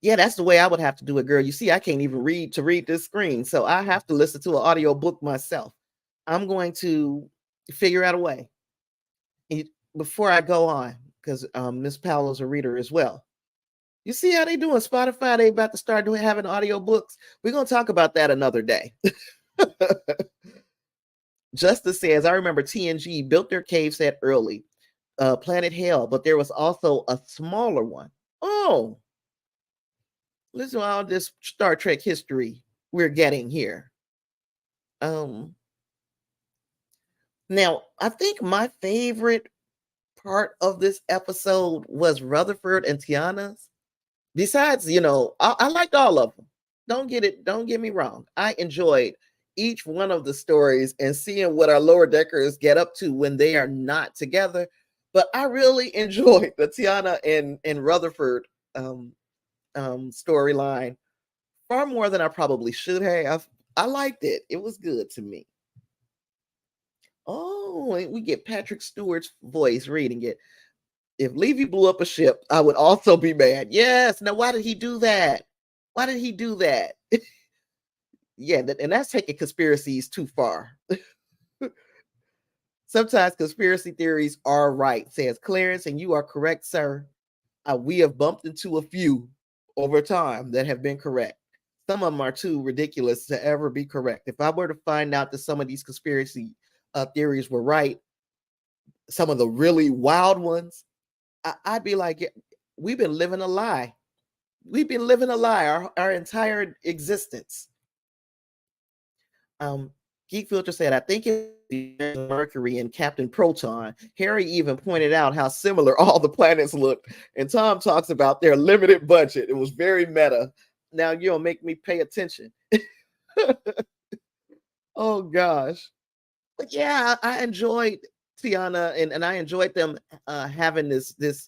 Yeah, that's the way I would have to do it, girl. You see, I can't even read this screen, so I have to listen to an audio book myself. I'm going to figure out a way. Before I go on, because Miss Powell's a reader as well. You see how they doing Spotify? They about to start having audio books. We're gonna talk about that another day. Justice says, I remember TNG built their cave set early, Planet Hell, but there was also a smaller one. Oh, listen to all this Star Trek history we're getting here. Now, I think my favorite part of this episode was Rutherford and Tiana's. Besides, I liked all of them. Don't get me wrong. I enjoyed each one of the stories and seeing what our lower deckers get up to when they are not together. But I really enjoyed the Tiana and Rutherford storyline far more than I probably should have. I liked it. It was good to me. Oh, and we get Patrick Stewart's voice reading it. If Levy blew up a ship, I would also be mad. Yes. Now, why did he do that? Why did he do that? Yeah, and that's taking conspiracies too far. Sometimes conspiracy theories are right, says Clarence, and you are correct, sir. We have bumped into a few over time that have been correct. Some of them are too ridiculous to ever be correct. If I were to find out that some of these conspiracy theories were right, some of the really wild ones, I'd be like, we've been living a lie. We've been living a lie our entire existence. Geek Filter said, I think it's Mercury and Captain Proton. Harry even pointed out how similar all the planets look. And Tom talks about their limited budget. It was very meta. Now you'll make me pay attention. Oh gosh. But yeah, I enjoyed Tiana and I enjoyed them having this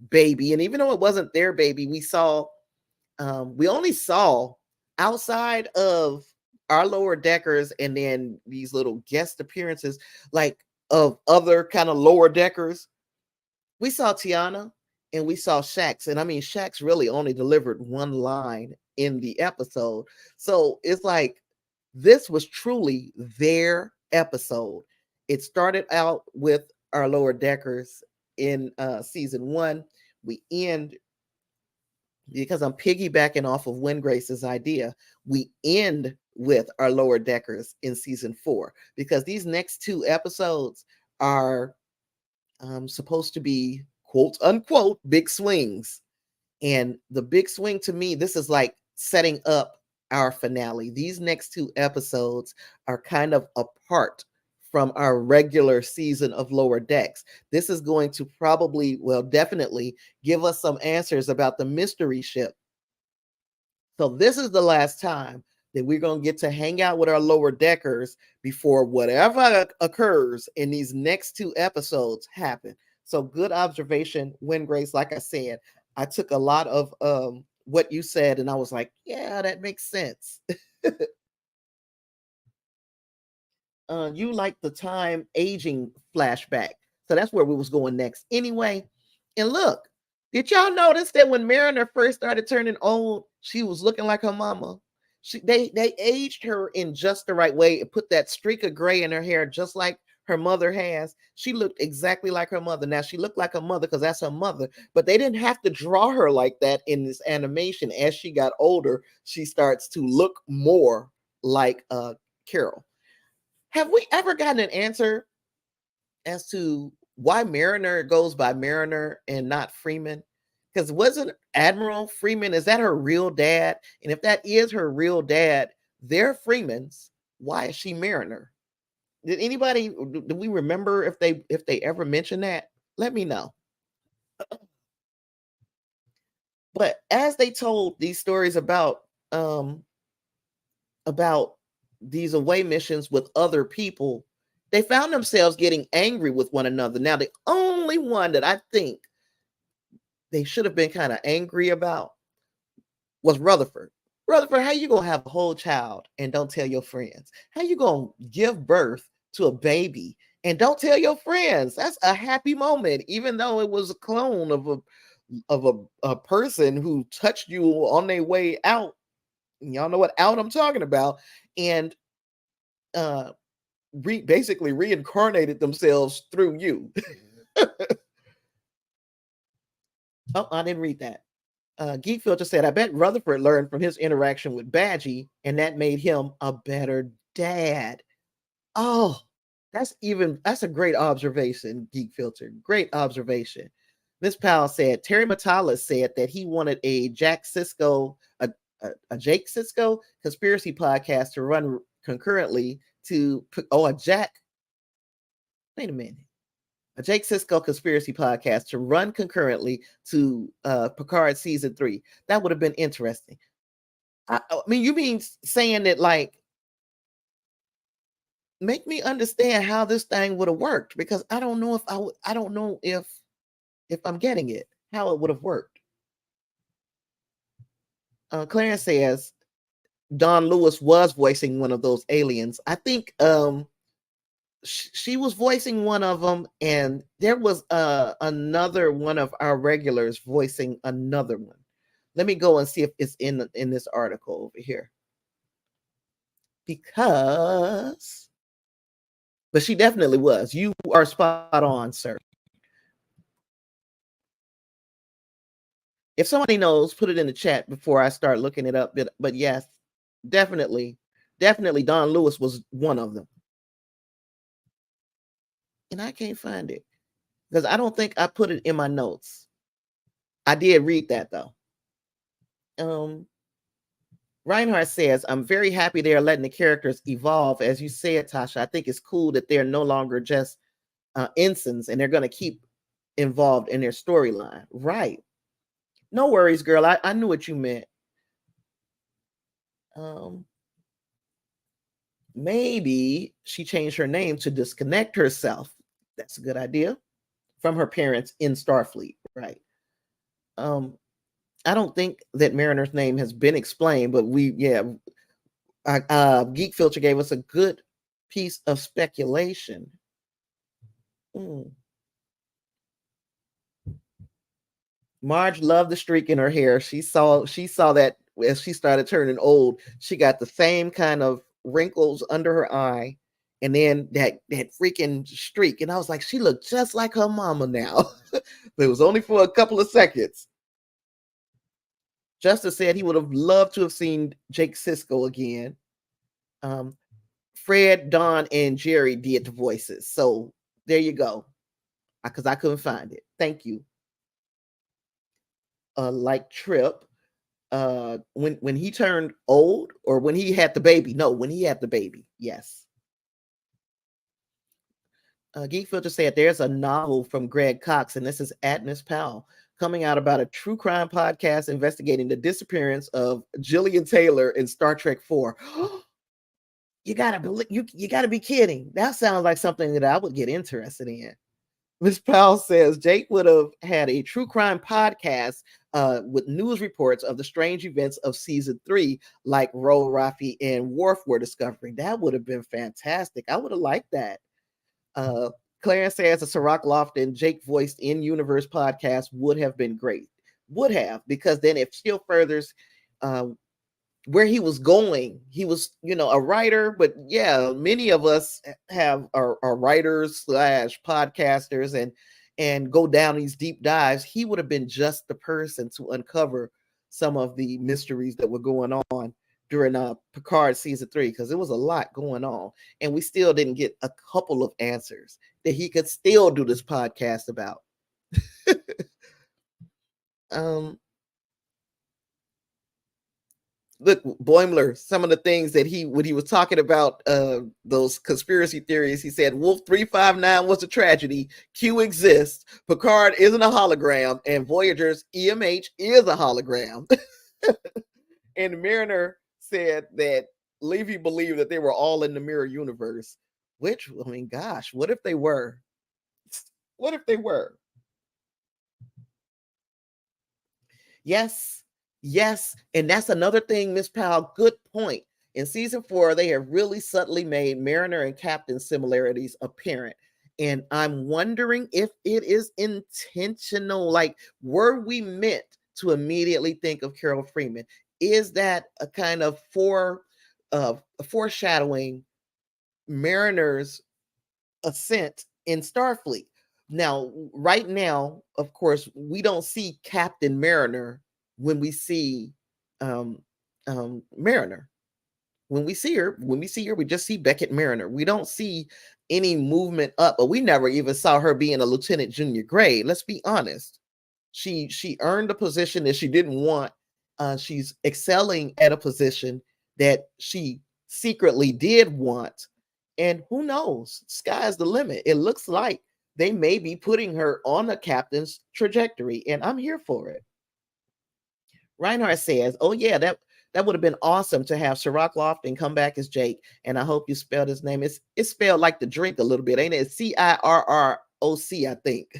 baby. And even though it wasn't their baby, we only saw outside of our lower deckers and then these little guest appearances like of other kind of lower deckers. We saw Tiana and we saw Shax, and I mean Shax really only delivered one line in the episode. So it's like this was truly their episode. It started out with our lower deckers in season 1. We end, because I'm piggybacking off of Wingrace's idea, we end with our lower deckers in season 4 because these next 2 episodes are supposed to be quote unquote big swings. And the big swing to me, this is like setting up our finale. These next 2 episodes are kind of apart from our regular season of Lower Decks. This is going to probably, well, definitely give us some answers about the mystery ship. So this is the last time that we're going to get to hang out with our lower deckers before whatever occurs in these next 2 episodes happen. So good observation, Wingrace. Like I said, I took a lot of what you said and I was like, yeah, that makes sense. You like the time aging flashback. So that's where we was going next. Anyway, and look, did y'all notice that when Mariner first started turning old, she was looking like her mama? They aged her in just the right way and put that streak of gray in her hair, just like her mother has. She looked exactly like her mother. Now she looked like her mother because that's her mother, but they didn't have to draw her like that in this animation. As she got older, she starts to look more like Carol. Have we ever gotten an answer as to why Mariner goes by Mariner and not Freeman? Because wasn't Admiral Freeman, is that her real dad? And if that is her real dad, they're Freemans. Why is she Mariner? Did anybody, do we remember if they ever mentioned that? Let me know. But as they told these stories um about these away missions with other people, they found themselves getting angry with one another. Now, the only one that I think they should have been kind of angry about was Rutherford. Rutherford, how you gonna have a whole child and don't tell your friends? How you gonna give birth to a baby and don't tell your friends? That's a happy moment, even though it was a clone of a person who touched you on their way out. Y'all know what out I'm talking about, and uh basically reincarnated themselves through you. Oh, I didn't read that. Geek Filter said, I bet Rutherford learned from his interaction with Badgie, and that made him a better dad. Oh, that's a great observation, Geek Filter. Great observation. Miss Powell said Terry Matalas said that he wanted a Jake Cisco conspiracy podcast to run concurrently to a Jack. Wait a minute. A Jake Cisco conspiracy podcast to run concurrently to Picard season 3. That would have been interesting. I mean, you mean saying that, like, make me understand how this thing would have worked, because I don't know if I don't know if I'm getting it, how it would have worked. Clarence says Don Lewis was voicing one of those aliens. I think she was voicing one of them, and there was another one of our regulars voicing another one. Let me go and see if it's in this article over here, because but she definitely was. You are spot on, sir. If somebody knows, put it in the chat before I start looking it up. But yes, definitely Don Lewis was one of them, and I can't find it because I don't think I put it in my notes. I did read that though. Reinhardt says, I'm very happy they are letting the characters evolve. As you said, Tasha, I think it's cool that they're no longer just ensigns, and they're going to keep involved in their storyline. Right. No worries, girl. I knew what you meant. Maybe she changed her name to disconnect herself. That's a good idea. From her parents in Starfleet. Right. I don't think that Mariner's name has been explained, but Geek Filter gave us a good piece of speculation. Marge loved the streak in her hair. She saw that as she started turning old, she got the same kind of wrinkles under her eye, and then that freaking streak. And I was like, she looked just like her mama now. But it was only for a couple of seconds. Justice said he would have loved to have seen Jake Cisco again. Fred, Don, and Jerry did the voices. So there you go. Because I couldn't find it. Thank you. Like Trip, when he turned old, or when he had the baby. No, when he had the baby. Yes. Geek Filter said there's a novel from Greg Cox, and this is Miss Powell, coming out about a true crime podcast investigating the disappearance of Gillian Taylor in Star Trek 4. You gotta be kidding. That sounds like something that I would get interested in. Ms. Powell says Jake would have had a true crime podcast with news reports of the strange events of season 3, like Ro, Rafi, and Worf were discovering. That would have been fantastic. I would have liked that. Clarence says a Ciroc Lofton Jake voiced in-universe podcast would have been great. Would have, because then it still furthers where he was going. He was, a writer, but yeah, many of us are writers slash podcasters and go down these deep dives. He would have been just the person to uncover some of the mysteries that were going on during Picard season 3, because there was a lot going on, and we still didn't get a couple of answers that he could still do this podcast about. Look, Boimler, some of the things that when he was talking about those conspiracy theories, he said Wolf 359 was a tragedy, Q exists, Picard isn't a hologram, and Voyager's EMH is a hologram. And Mariner said that Levy believed that they were all in the mirror universe, which, I mean, gosh, what if they were? What if they were? Yes, yes. And that's another thing, Miss Powell. Good point. In season 4, they have really subtly made Mariner and Captain similarities apparent. And I'm wondering if it is intentional. Like, were we meant to immediately think of Carol Freeman? Is that a kind of foreshadowing Mariner's ascent in Starfleet? Now, right now, of course, we don't see Captain Mariner when we see um, Mariner. When we see her, we just see Beckett Mariner. We don't see any movement up, but we never even saw her being a lieutenant junior grade. Let's be honest. She earned a position that she didn't want. She's excelling at a position that she secretly did want. And who knows? Sky's the limit. It looks like they may be putting her on a captain's trajectory, and I'm here for it. Reinhardt says, "Oh yeah, that would have been awesome to have Sherlock Lofton come back as Jake. And I hope you spelled his name. It's spelled like the drink a little bit, ain't it? Cirroc, I think."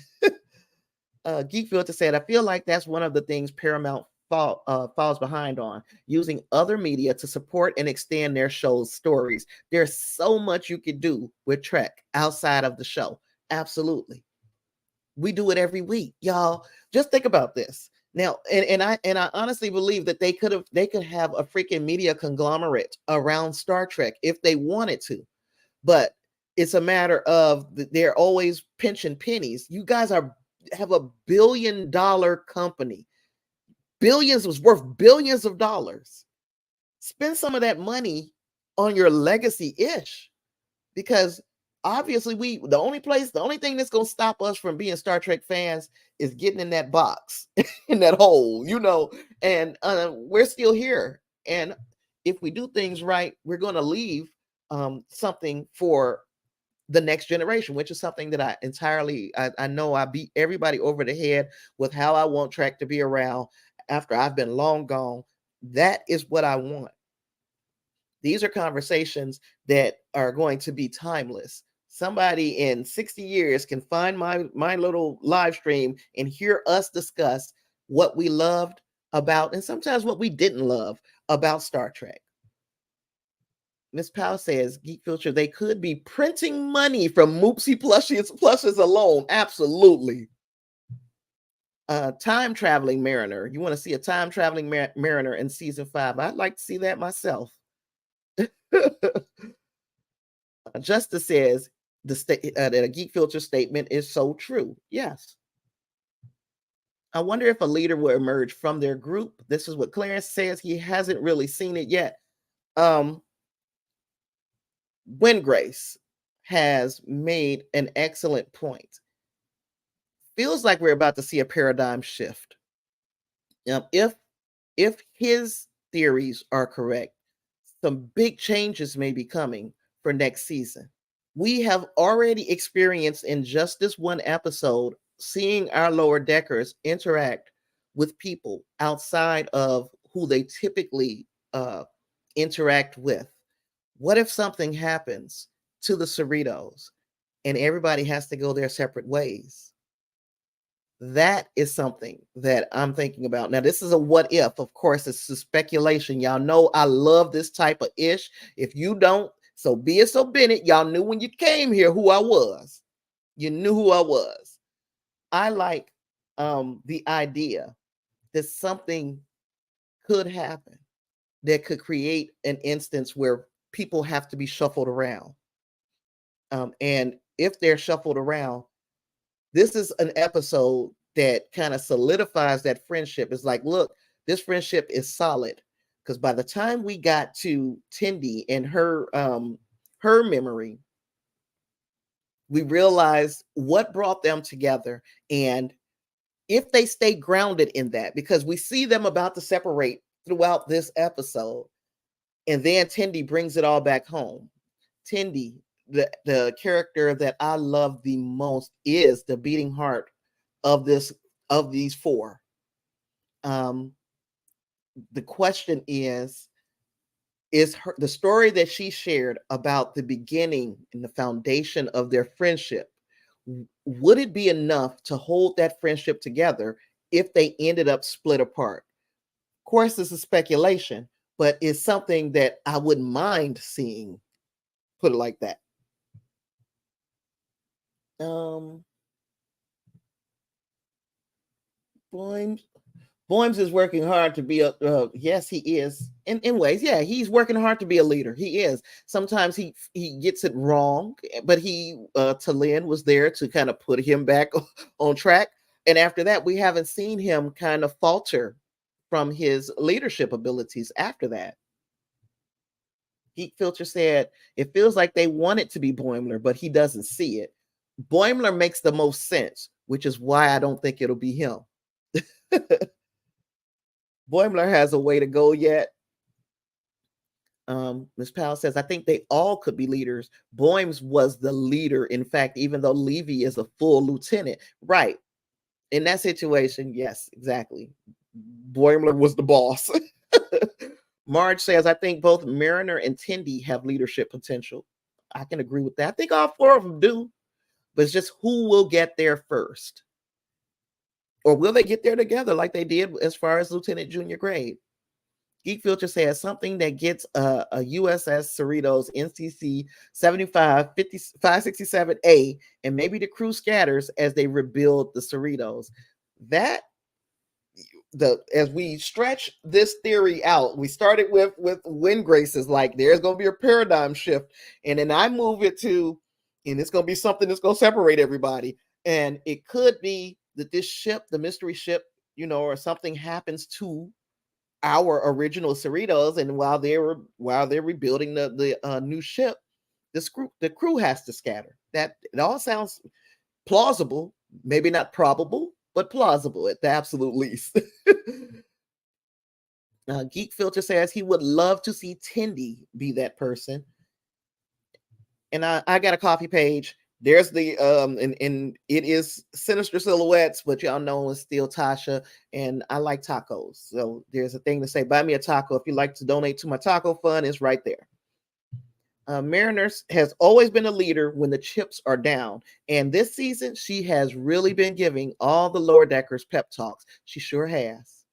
Geek Filter said, "I feel like that's one of the things Paramount falls behind on, using other media to support and extend their show's stories. There's so much you could do with Trek outside of the show. Absolutely. We do it every week, y'all. Just think about this. Now, and I honestly believe that they could have a freaking media conglomerate around Star Trek if they wanted to, but it's a matter of they're always pinching pennies. You guys have a billion-dollar company. Billions was worth billions of dollars. Spend some of that money on your legacy-ish, because obviously the only thing that's going to stop us from being Star Trek fans is getting in that box, in that hole, and we're still here. And if we do things right, we're going to leave something for the next generation, which is something that I know I beat everybody over the head with how I want Trek to be around after I've been long gone. That is what I want. These are conversations that are going to be timeless. Somebody in 60 years can find my little live stream and hear us discuss what we loved about, and sometimes what we didn't love about Star Trek. Miss Powell says, Geek Filter, they could be printing money from Moopsy plushes alone. Absolutely. Time traveling Mariner. You want to see a time traveling Mariner in season 5? I'd like to see that myself. Justice says that a Geek Filter statement is so true. Yes. I wonder if a leader will emerge from their group. This is what Clarence says. He hasn't really seen it yet. Grace has made an excellent point. Feels like we're about to see a paradigm shift. If his theories are correct, some big changes may be coming for next season. We have already experienced in just this one episode seeing our lower deckers interact with people outside of who they typically interact with. What if something happens to the Cerritos and everybody has to go their separate ways? That is something that I'm thinking about. Now, this is a what if. Of course, it's a speculation. Y'all know I love this type of ish. If you don't, so be it, so Bennett. Y'all knew when you came here who I was. You knew who I was. I like the idea that something could happen that could create an instance where people have to be shuffled around. And if they're shuffled around, this is an episode that kind of solidifies that friendship. It's like, look, this friendship is solid. Because by the time we got to Tendi and her memory, we realized what brought them together. And if they stay grounded in that, because we see them about to separate throughout this episode. And then Tindy brings it all back home. Tindy, the character that I love the most, is the beating heart of these four. The question is the story that she shared about the beginning and the foundation of their friendship, would it be enough to hold that friendship together if they ended up split apart? Of course, this is speculation, but it's something that I wouldn't mind seeing. Put it like that. Boyms is working hard to be a yes, he is. In ways, yeah, he's working hard to be a leader. He is. Sometimes he gets it wrong, but Talin was there to kind of put him back on track. And after that, we haven't seen him kind of falter from his leadership abilities after that. Geek Filter said it feels like they want it to be Boimler, but he doesn't see it. Boimler makes the most sense, which is why I don't think it'll be him. Boimler has a way to go yet. Ms. Powell says, I think they all could be leaders. Boims was the leader. In fact, even though Levy is a full lieutenant. Right. In that situation, yes, exactly. Boimler was the boss. Marge says, I think both Mariner and Tindy have leadership potential. I can agree with that. I think all four of them do. But it's just who will get there first. Or will they get there together like they did as far as Lieutenant Junior grade? Geek Filter says something that gets a USS Cerritos NCC 567A, and maybe the crew scatters as they rebuild the Cerritos. As we stretch this theory out, we started with wind graces, like there's going to be a paradigm shift, and then I move it to, and it's going to be something that's going to separate everybody. And it could be that this ship, the mystery ship, or something happens to our original Cerritos, and while they're rebuilding the new ship, the crew has to scatter. That it all sounds plausible, maybe not probable, but plausible at the absolute least. Geek Filter says he would love to see Tindy be that person. And I got a coffee page. There's the and it is Sinister Silhouettes, but y'all know it's still Tasha, and I like tacos. So there's a thing to say, buy me a taco. If you'd like to donate to my taco fund, it's right there. Mariners has always been a leader when the chips are down. And this season, she has really been giving all the lower deckers pep talks. She sure has.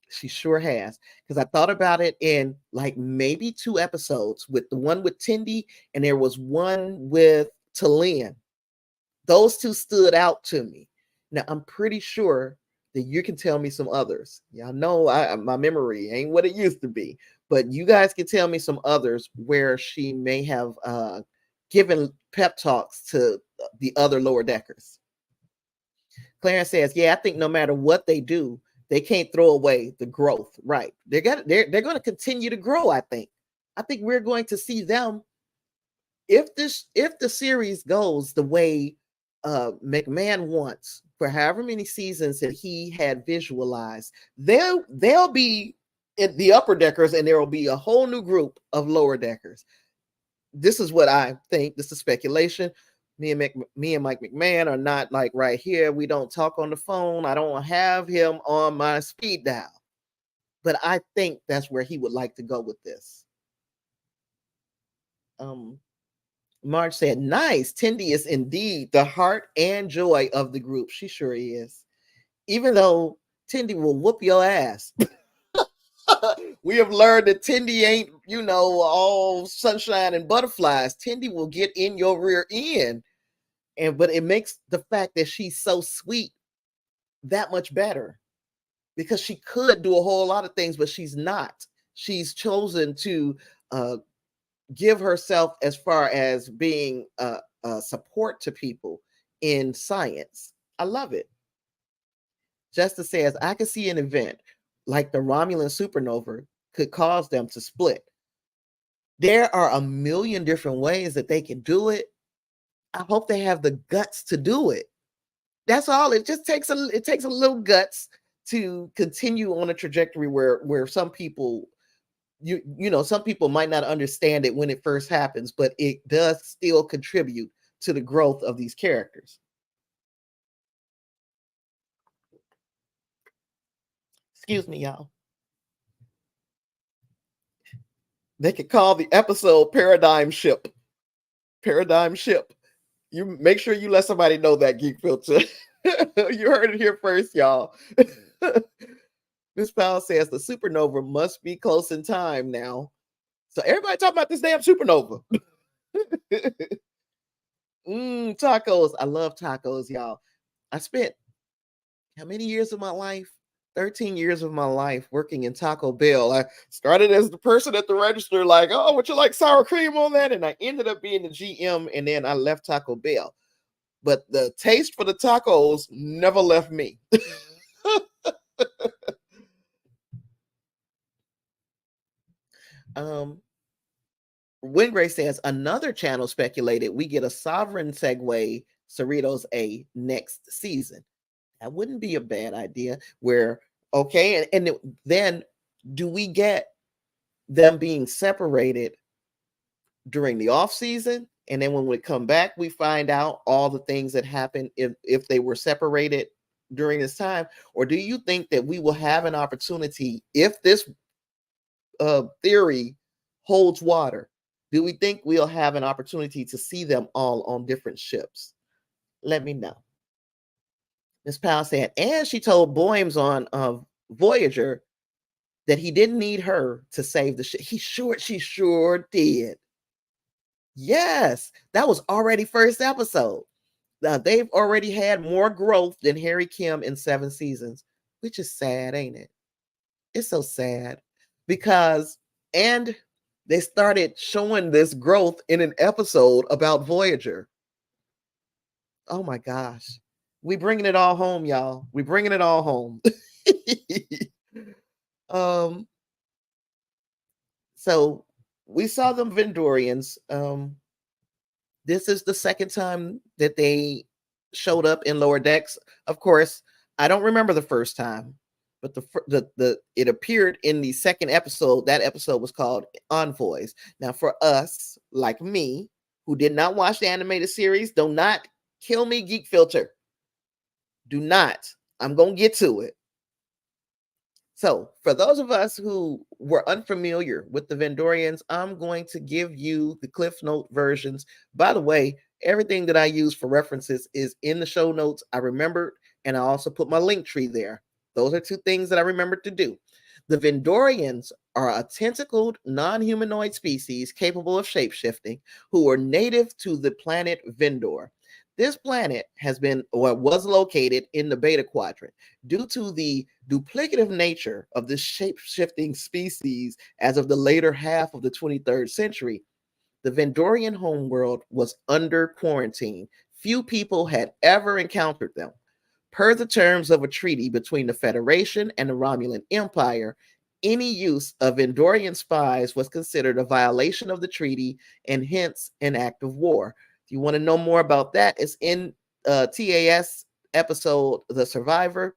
She sure has. Because I thought about it in like maybe 2 episodes, with the one with Tindy, and there was one with Talin. Those 2 stood out to me. Now, I'm pretty sure that you can tell me some others. Y'all know my memory ain't what it used to be. But you guys can tell me some others where she may have given pep talks to the other lower deckers. Clarence says, yeah, I think no matter what they do, they can't throw away the growth. Right. They're going to continue to grow, I think. I think we're going to see them, if the series goes the way McMahon wants, for however many seasons that he had visualized, they'll be in the upper deckers, and there will be a whole new group of lower deckers. This is what I think. This is speculation. Me and Mike McMahon are not like right here. We don't talk on the phone. I don't have him on my speed dial. But I think that's where he would like to go with this. Marge said, nice. Tindy is indeed the heart and joy of the group. She sure is. Even though Tindy will whoop your ass. We have learned that Tindy ain't, all sunshine and butterflies. Tindy will get in your rear end. But it makes the fact that she's so sweet that much better, because she could do a whole lot of things, but she's not. She's chosen to give herself as far as being a support to people in science. I love it. Justice says, I could see an event like the Romulan supernova could cause them to split. There are a million different ways that they can do it. I hope they have the guts to do it. That's all. It just takes a little guts to continue on a trajectory where some people, some people might not understand it when it first happens, but it does still contribute to the growth of these characters. Excuse me, y'all. They could call the episode Paradigm Ship. Paradigm Ship. You make sure you let somebody know that, Geek Filter. You heard it here first, y'all. Miss Powell says the supernova must be close in time now. So everybody talking about this damn supernova. Tacos. I love tacos, y'all. I spent how many years of my life? 13 years of my life working in Taco Bell. I started as the person at the register, like, oh, would you like sour cream on that? And I ended up being the GM, and then I left Taco Bell. But the taste for the tacos never left me. Wingray says another channel speculated we get a Sovereign Segway Cerritos A next season. That wouldn't be a bad idea. Where, okay, and then do we get them being separated during the off season? And then when we come back, we find out all the things that happened if they were separated during this time? Or do you think that we will have an opportunity, if this theory holds water, do we think we'll have an opportunity to see them all on different ships? Let me know. Miss Powell said, and she told Boymes on Voyager that he didn't need her to save the ship. She sure did. Yes, that was already first episode. They've already had more growth than Harry Kim in 7 seasons, which is sad, ain't it? It's so sad because, and they started showing this growth in an episode about Voyager. Oh my gosh. We bringing it all home, y'all. We bringing it all home. So we saw the Vendorians. This is the second time that they showed up in Lower Decks. Of course, I don't remember the first time, but it appeared in the second episode. That episode was called Envoys. Now, for us, like me, who did not watch the animated series, do not kill me, Geek Filter. Do not. I'm going to get to it. So, for those of us who were unfamiliar with the Vendorians, I'm going to give you the Cliff Note versions. By the way, everything that I use for references is in the show notes. I remembered, and I also put my link tree there. Those are 2 things that I remembered to do. The Vendorians are a tentacled, non-humanoid species capable of shapeshifting who are native to the planet Vendor. This planet has been or was located in the Beta Quadrant. Due to the duplicative nature of this shape-shifting species as of the later half of the 23rd century, the Vendorian homeworld was under quarantine. Few people had ever encountered them. Per the terms of a treaty between the Federation and the Romulan Empire, any use of Vendorian spies was considered a violation of the treaty and hence an act of war. If you want to know more about that, it's in TAS episode The Survivor.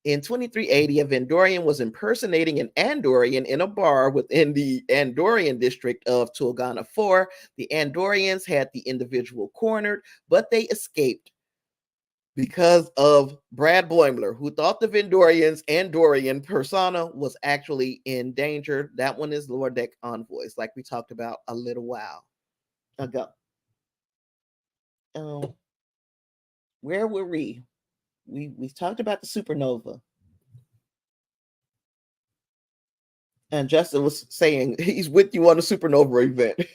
In 2380, a Vendorian was impersonating an Andorian in a bar within the Andorian district of Tuagana 4. The Andorians had the individual cornered, but they escaped because of Brad Boimler, who thought the Vendorians' Andorian persona was actually in danger. That one is Lower Deck Envoys, like we talked about a little while ago. Where were we? We talked about the supernova. And Justin was saying he's with you on the supernova event.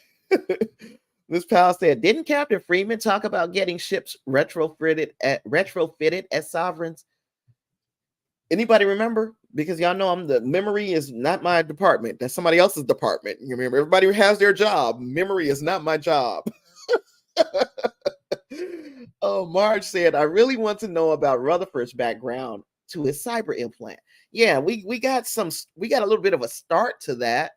Miss Powell said, didn't Captain Freeman talk about getting ships retrofitted as sovereigns? Anybody remember? Because y'all know the memory is not my department. That's somebody else's department. You remember, everybody has their job. Memory is not my job. Oh, Marge said, I really want to know about Rutherford's background to his cyber implant. Yeah, we got a little bit of a start to that,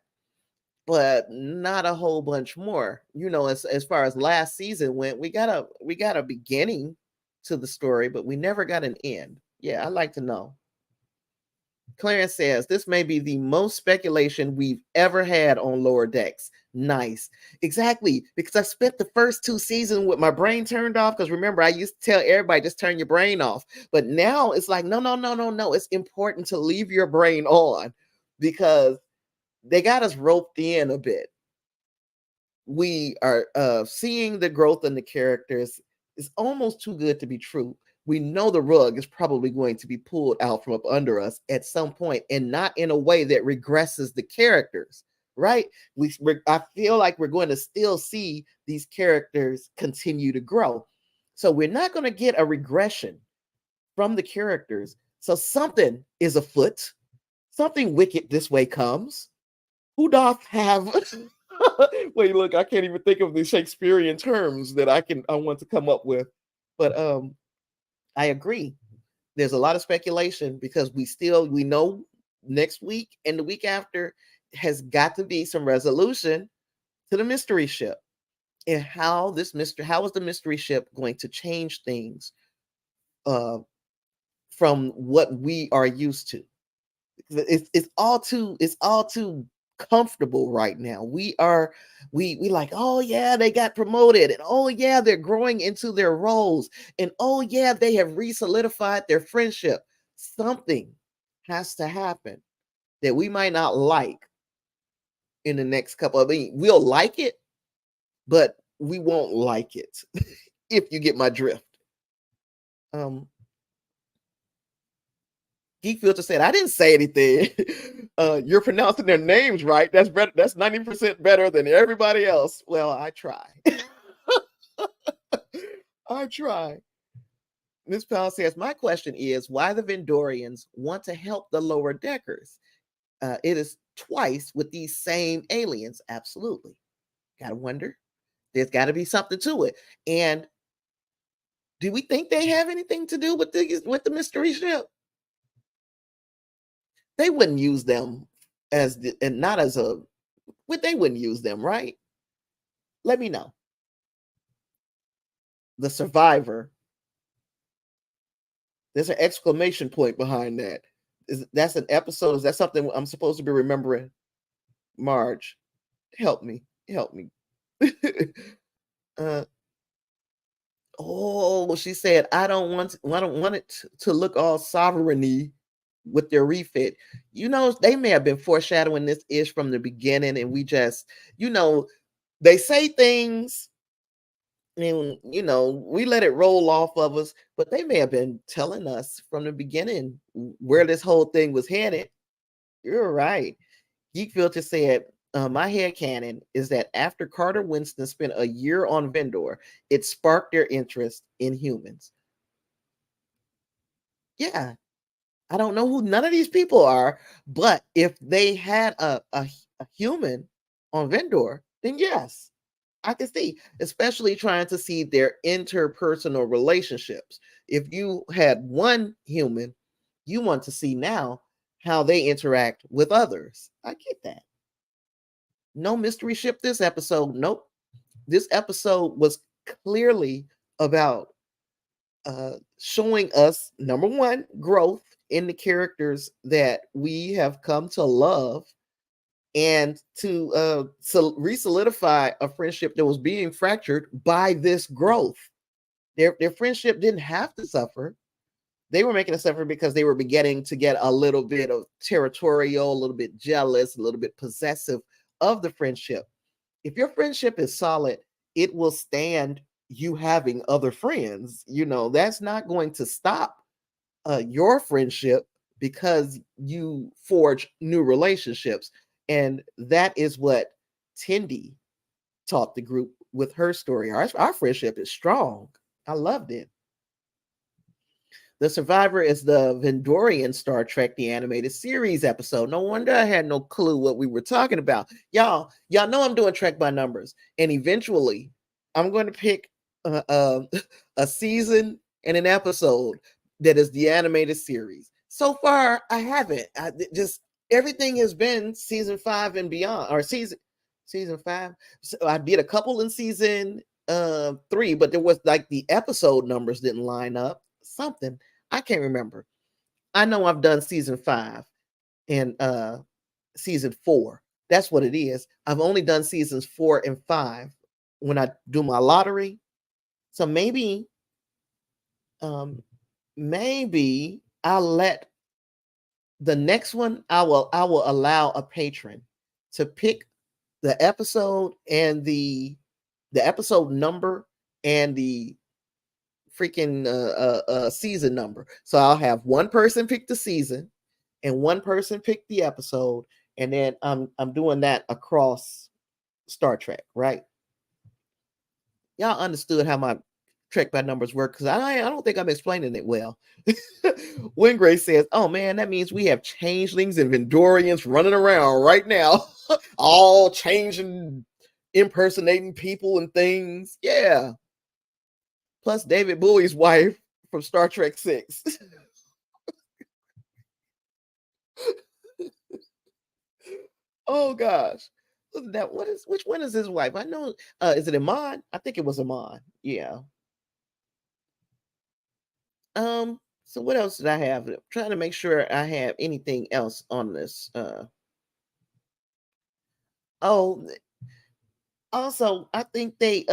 but not a whole bunch more. As far as last season went, we got a beginning to the story, but we never got an end. Yeah, I'd like to know. Clarence says this may be the most speculation we've ever had on Lower Decks. Nice. Exactly. Because I spent the first 2 seasons with my brain turned off. Because remember, I used to tell everybody just turn your brain off. But now it's like, no, no, no, no, no. It's important to leave your brain on because they got us roped in a bit. We are seeing the growth in the characters. It's almost too good to be true. We know the rug is probably going to be pulled out from up under us at some point, and not in a way that regresses the characters, right? I feel like we're going to still see these characters continue to grow. So we're not going to get a regression from the characters. So something is afoot. Something wicked this way comes. Who doth have wait, look, I can't even think of the Shakespearean terms that I want to come up with. But I agree. There's a lot of speculation because we know next week and the week after has got to be some resolution to the mystery ship and how is the mystery ship going to change things uh from what we are used to. It's all too comfortable right now. We like, oh yeah, they got promoted, and oh yeah, they're growing into their roles, and oh yeah, they have re-solidified their friendship. Something has to happen that we might not like in the next couple of we'll like it, but we won't like it if you get my drift. um Geek Filter said, I didn't say anything. You're pronouncing their names right. That's better. That's 90% better than everybody else. Well, I try. I try. Miss Powell says, my question is why the Vendorians want to help the lower deckers. It is twice with these same aliens. Absolutely. Gotta wonder. There's got to be something to it. And do we think they have anything to do with the mystery ship? They wouldn't use them and not as a they wouldn't use them, right? Let me know. The survivor. There's an exclamation point behind that. That's an episode? Is that something I'm supposed to be remembering? Marge, help me. Help me. She said, I don't want it to look all sovereignty with their refit. They may have been foreshadowing this ish from the beginning, and we just, they say things and we let it roll off of us, but they may have been telling us from the beginning where this whole thing was headed. You're right. Geek Filter said, my headcanon is that after Carter Winston spent a year on Vendor, it sparked their interest in humans. Yeah, I don't know who none of these people are, but if they had a human on Vendor, then yes, I can see, especially trying to see their interpersonal relationships. If you had one human, you want to see now how they interact with others. I get that. No mystery ship this episode. Nope. This episode was clearly about showing us, number one, growth in the characters that we have come to love, and to re-solidify a friendship that was being fractured by this growth. Their friendship didn't have to suffer. They were making it suffer because they were beginning to get a little bit of territorial, a little bit jealous, a little bit possessive of the friendship. If your friendship is solid, it will stand you having other friends. That's not going to stop your friendship because you forge new relationships. And that is what Tindy taught the group with her story. Our friendship is strong. I loved it. The Survivor is the Vendorian Star Trek, the animated series episode. No wonder I had no clue what we were talking about. Y'all know I'm doing Trek by numbers. And eventually, I'm going to pick a season and an episode that is the animated series. So far, I haven't. Everything has been season 5 and beyond, or season 5. So I did a couple in season 3, but there was like the episode numbers didn't line up. Something I can't remember. I know I've done season 5. in season 4. That's what it is. I've only done seasons 4 and 5 when I do my lottery. So um maybe I'll let the next one, I will allow a patron to pick the episode and the episode number and the freaking season number. So I'll have one person pick the season and one person pick the episode, and then I'm doing that across Star Trek, right? Y'all understood how my Trek by numbers work, because I don't think I'm explaining it well. Wingray says, "Oh man, that means we have changelings and Vendorians running around right now, all changing, impersonating people and things." Yeah. Plus David Bowie's wife from Star Trek 6. Oh gosh. That which one is his wife? I know is it Iman? I think it was Iman. Yeah. So what else did I have? I'm trying to make sure I have anything else on this. Oh, also I think they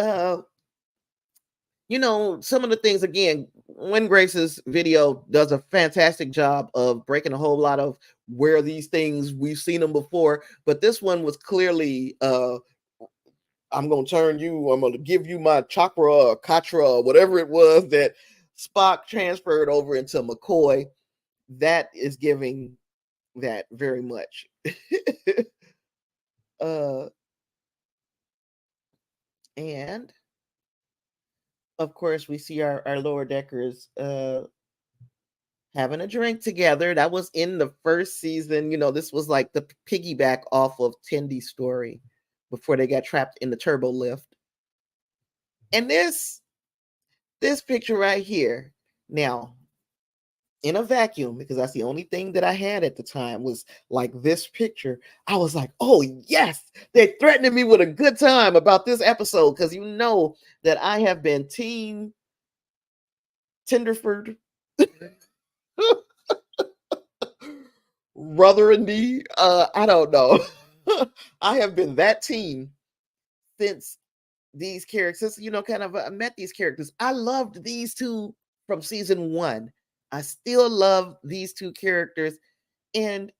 some of the things, again, Win Grace's video does a fantastic job of breaking a whole lot of where these things we've seen them before, but this one was clearly I'm gonna give you my chakra or katra or whatever it was that Spock transferred over into McCoy. That is giving that very much. uh and of course we see our lower deckers having a drink together. That was in the first season. This was like the piggyback off of Tendy's story before they got trapped in the turbo lift. And this picture right here, now in a vacuum, because that's the only thing that I had at the time, was like this picture. I was like, oh yes, they're threatening me with a good time about this episode, because you know that I have been Team Tenderford. Rotherham. I don't know. I have been that team since these characters, kind of met these characters. I loved these two from season 1. I still love these two characters. And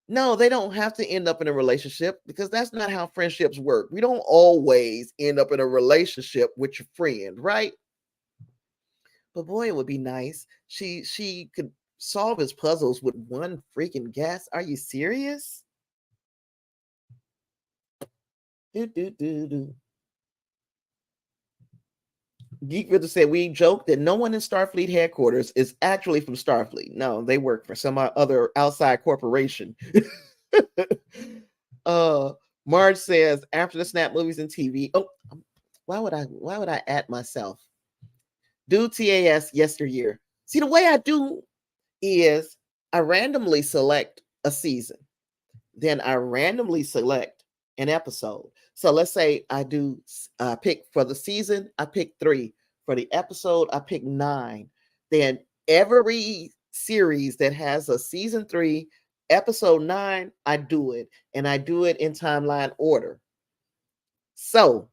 no, they don't have to end up in a relationship, because that's not how friendships work. We don't always end up in a relationship with your friend, right? But boy, it would be nice. She could solve his puzzles with one freaking guess. Are you serious? Do, do, do, do. Geek Victor said, we joke that no one in Starfleet headquarters is actually from Starfleet. No, they work for some other outside corporation. Marge says, after the Snap movies and TV. Oh, why would I at myself? Do TAS yesteryear. See, the way I do is I randomly select a season. Then I randomly select an episode. So let's say I do pick for the season, I pick 3. For the episode, I pick 9. Then every series that has a season 3, episode 9, I do it. And I do it in timeline order. So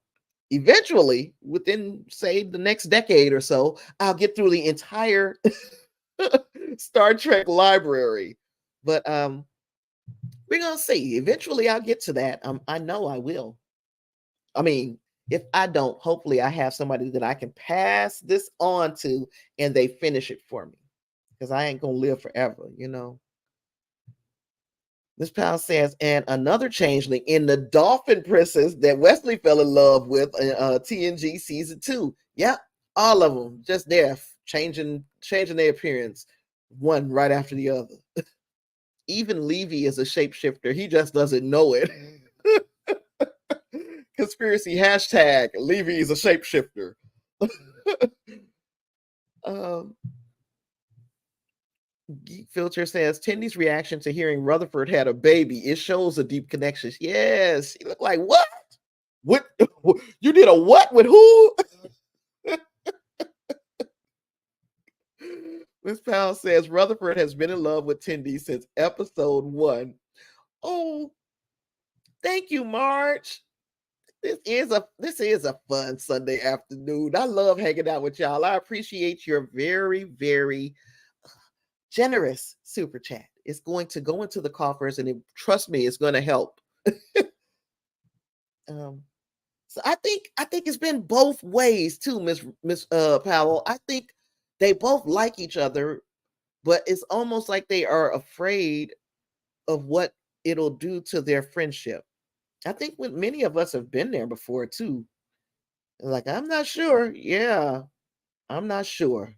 eventually, within, say, the next decade or so, I'll get through the entire Star Trek library. But we're gonna see. Eventually, I'll get to that. I know I will. I mean, if I don't, hopefully, I have somebody that I can pass this on to, and they finish it for me, because I ain't gonna live forever. This pal says, and another changeling in the Dolphin Princess that Wesley fell in love with in TNG season 2. Yep, all of them just there, changing their appearance, one right after the other. Even Levy is a shapeshifter. He just doesn't know it. Conspiracy hashtag Levy is a shapeshifter. um, Geek Filter says, Tendy's reaction to hearing Rutherford had a baby, it shows a deep connection. Yes, he looked like, what? What? You did a what with who? Miss Powell says Rutherford has been in love with Tindy since episode 1. Oh, thank you, Marge. This is a fun Sunday afternoon. I love hanging out with y'all. I appreciate your very, very generous super chat. It's going to go into the coffers, and trust me, it's going to help. So I think it's been both ways too, Miss Powell. I think they both like each other, but it's almost like they are afraid of what it'll do to their friendship. I think many of us have been there before too. Like, I'm not sure. Yeah, I'm not sure.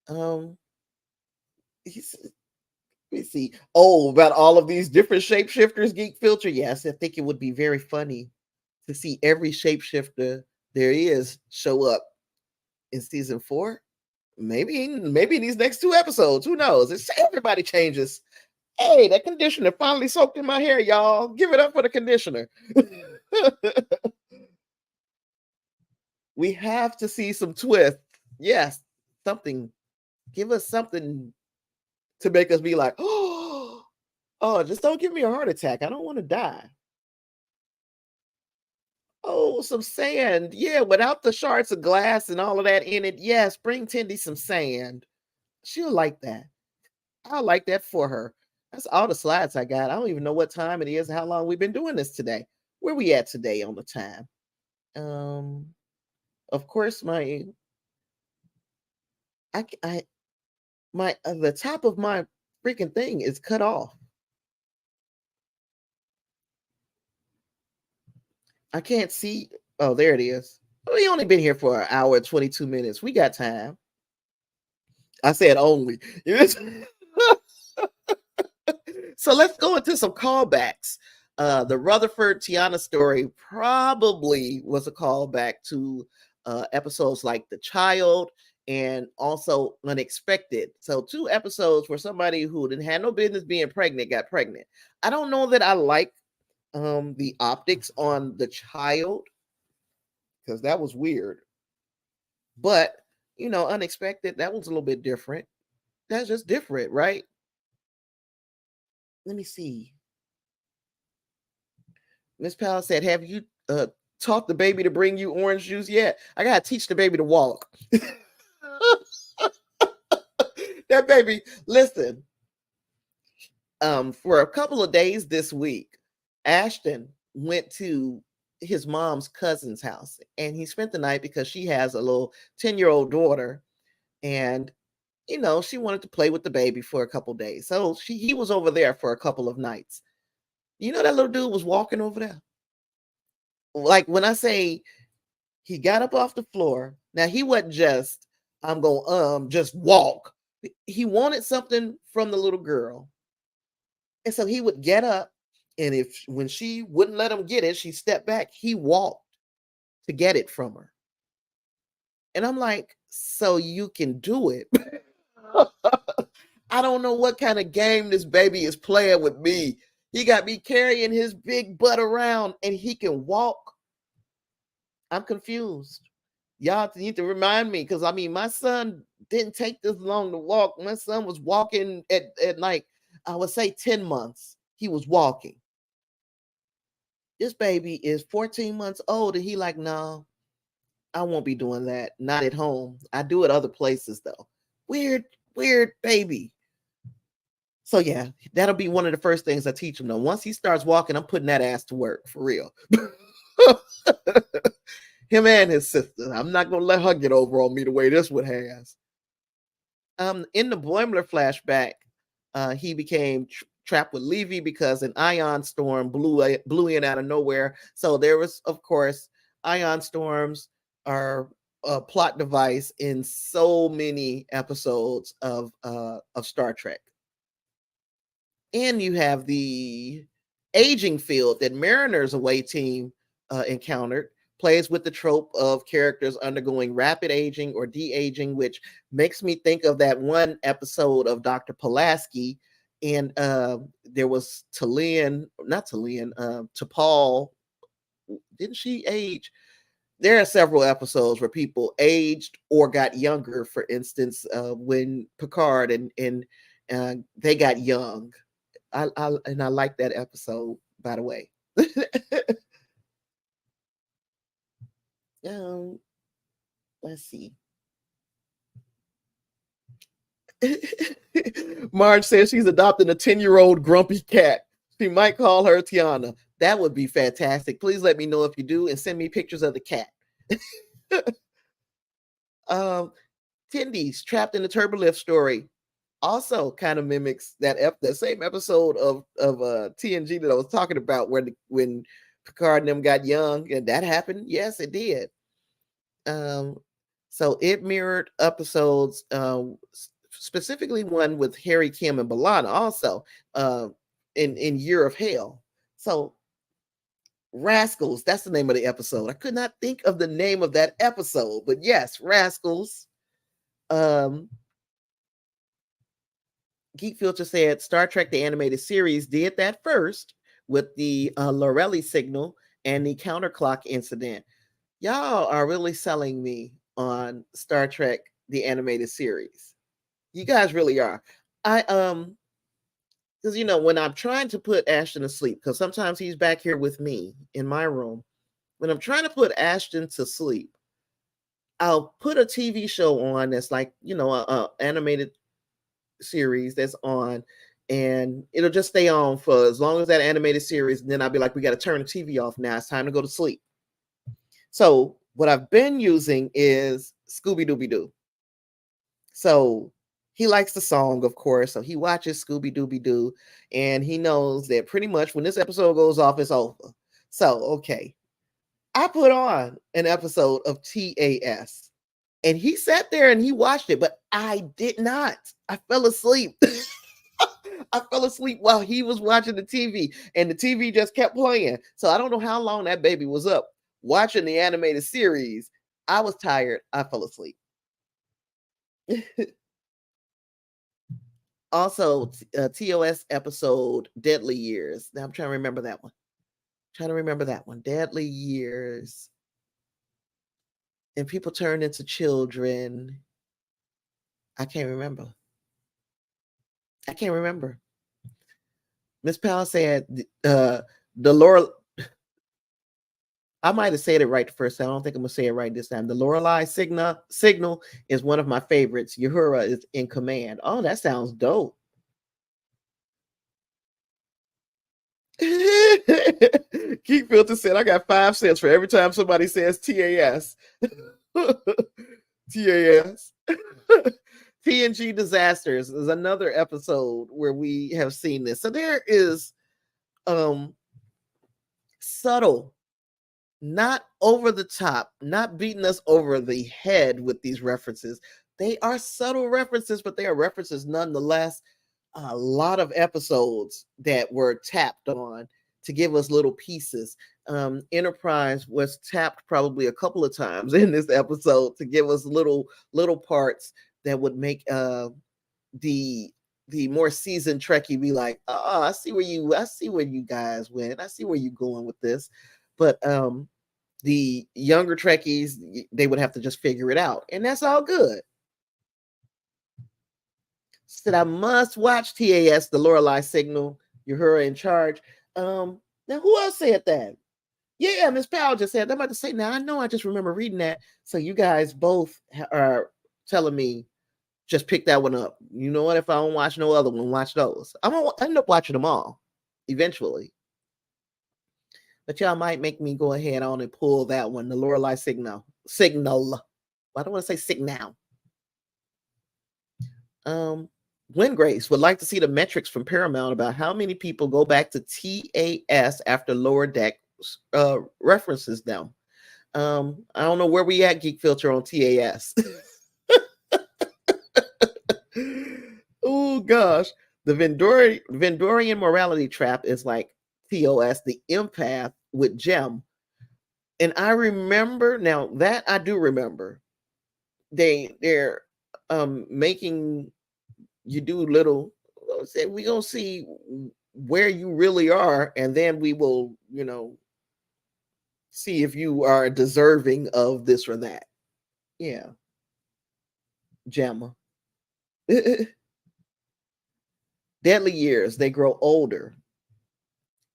Um, let me see. Oh, about all of these different shapeshifters, Geek Filter. Yes, I think it would be very funny to see every shapeshifter there is show up in season 4. Maybe in these next 2 episodes. Who knows? Everybody changes. Hey, that conditioner finally soaked in my hair, y'all. Give it up for the conditioner. We have to see some twists. Yes, something. Give us something to make us be like, oh, just don't give me a heart attack. I don't want to die. Oh, some sand. Yeah, without the shards of glass and all of that in it. Yes, bring Tindy some sand. She'll like that. I'll like that for her. That's all the slides I got. I don't even know what time it is, how long we've been doing this today. Where we at today on the time? Of course, the top of my freaking thing is cut off. I can't see. Oh, there it is. We only been here for an hour and 22 minutes. We got time. I said only. So let's go into some callbacks. The Rutherford Tiana story probably was a callback to episodes like The Child and also Unexpected. So 2 episodes where somebody who didn't have no business being pregnant got pregnant. I don't know that I like the optics on The Child because that was weird. But Unexpected, that was a little bit different. That's just different, right? Let me see. Miss Powell said, have you taught the baby to bring you orange juice yet? I gotta teach the baby to walk. That baby, listen. For a couple of days this week, Ashton went to his mom's cousin's house, and he spent the night because she has a little 10-year-old daughter, and she wanted to play with the baby for a couple days. So he was over there for a couple of nights. That little dude was walking over there. Like, when I say he got up off the floor, now he wasn't just, I'm going just walk. He wanted something from the little girl. And so he would get up, and when she wouldn't let him get it, she stepped back, he walked to get it from her. And I'm like, so you can do it. I don't know what kind of game this baby is playing with me. He got me carrying his big butt around, and he can walk. I'm confused. Y'all need to remind me, because my son didn't take this long to walk. My son was walking at like, I would say 10 months. He was walking. This baby is 14 months old, and he like, no, I won't be doing that. Not at home. I do it other places though. Weird baby. So yeah, that'll be one of the first things I teach him though. Once he starts walking, I'm putting that ass to work for real. Him and his sister. I'm not gonna let her get over on me the way this one has. In the Boimler flashback, he became trapped with Levy because an ion storm blew in out of nowhere. So there was, of course, ion storms are a plot device in so many episodes of Star Trek. And you have the aging field that Mariner's away team encountered, plays with the trope of characters undergoing rapid aging or de-aging, which makes me think of that one episode of Dr. Pulaski. And there was T'Pol. Didn't she age? there are several episodes where people aged or got younger. For instance, when Picard and they got young. I like that episode, by the way. um, let's see. Marge says she's adopting a 10-year-old grumpy cat. She might call her Tiana. That would be fantastic. Please let me know if you do and send me pictures of the cat. um, Tendies trapped in the turbolift story also kind of mimics that same episode of TNG that I was talking about, when Picard and them got young, and that happened. Yes, it did. So it mirrored episodes, specifically one with Harry, Kim, and Balana, also in Year of Hell. So Rascals, that's the name of the episode. I could not think of the name of that episode, but yes, Rascals. Geek Filter said Star Trek the animated series did that first with the Lorelli signal and the counterclock incident. Y'all are really selling me on Star Trek the animated series. You guys really are. I because when I'm trying to put Ashton to sleep, because sometimes he's back here with me in my room. When I'm trying to put Ashton to sleep, I'll put a TV show on that's like a animated series that's on, and it'll just stay on for as long as that animated series, and then I'll be like, we got to turn the TV off now, it's time to go to sleep. So what I've been using is Scooby Dooby Doo. So he likes the song, of course, so he watches Scooby Dooby Doo, and he knows that pretty much when this episode goes off, it's over. So okay, I put on an episode of TAS, and he sat there and he watched it, but I did not. I fell asleep. I fell asleep while he was watching the TV, and the TV just kept playing. So I don't know how long that baby was up watching the animated series. I was tired. I fell asleep. Also, TOS episode Deadly Years. Now I'm trying to remember that one. Deadly Years. And people turned into children. I can't remember. Miss Powell said the Laura. I might have said it right the first time. I don't think I'm gonna say it right this time. The Lorelei signal is one of my favorites. Uhura is in command. Oh, that sounds dope. Keep Filter said I got 5 cents for every time somebody says TAS. TAS. TNG Disasters is another episode where we have seen this. So there is subtle, not over the top, not beating us over the head with these references. They are subtle references, but they are references nonetheless. A lot of episodes that were tapped on to give us little pieces. Enterprise was tapped probably a couple of times in this episode to give us little parts that would make the more seasoned Trekkie be like, oh, I see where you guys went. I see where you going with this. But the younger Trekkies, they would have to just figure it out, and that's all good. Said I must watch TAS, the Lorelei signal. Uhura in charge. Now who else said that? Yeah, Miss Powell just said. I'm about to say now. I know. I just remember reading that. So you guys both are telling me just pick that one up. You know what? If I don't watch no other one, watch those. I'm gonna end up watching them all eventually. But y'all might make me go ahead on and pull that one, the Lorelei signal. I don't want to say signal. Grace would like to see the metrics from Paramount about how many people go back to TAS after Lower Deck references them. I don't know where we at, Geek Filter, on TAS. Oh gosh, the Vendorian morality trap is like TOS, the empath with Gem. And I remember now that I do remember they're making you do little, say we're gonna see where you really are, and then we will See if you are deserving of this or that. Yeah, Gemma. Deadly years, they grow older.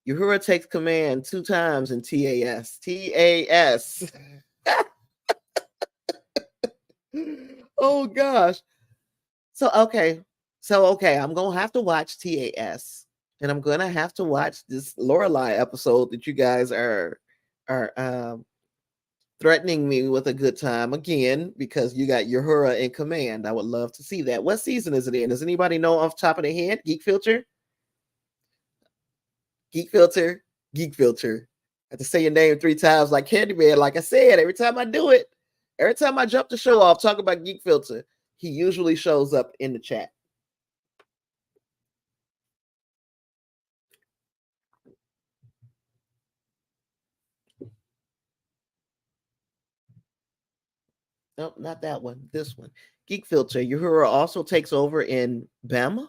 Uhura takes command 2 times in TAS. TAS. Oh gosh. So okay, I'm gonna have to watch TAS, and I'm gonna have to watch this Lorelai episode that you guys are threatening me with a good time again because you got Uhura in command. I would love to see that. What season is it in? Does anybody know off the top of their head? Geek Filter? Geek Filter? Geek Filter. I have to say your name 3 times like Candyman. Like I said, every time I do it, every time I jump the show off, talk about Geek Filter, he usually shows up in the chat. Nope, not that one. This one. Geek Filter. Uhura also takes over in Bama.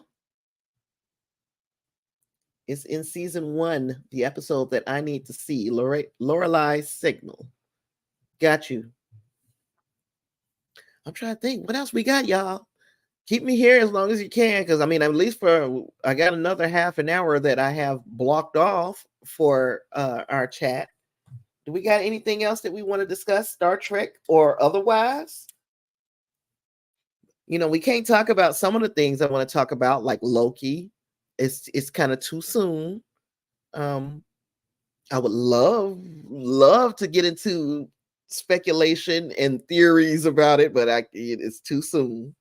It's in season 1, the episode that I need to see. Lorelai's Signal. Got you. I'm trying to think. What else we got, y'all? Keep me here as long as you can, because I mean, at least I got another half an hour that I have blocked off for our chat. Do we got anything else that we want to discuss, Star Trek or otherwise? We can't talk about some of the things I want to talk about, like Loki. It's kind of too soon. I would love to get into speculation and theories about it, but it's too soon.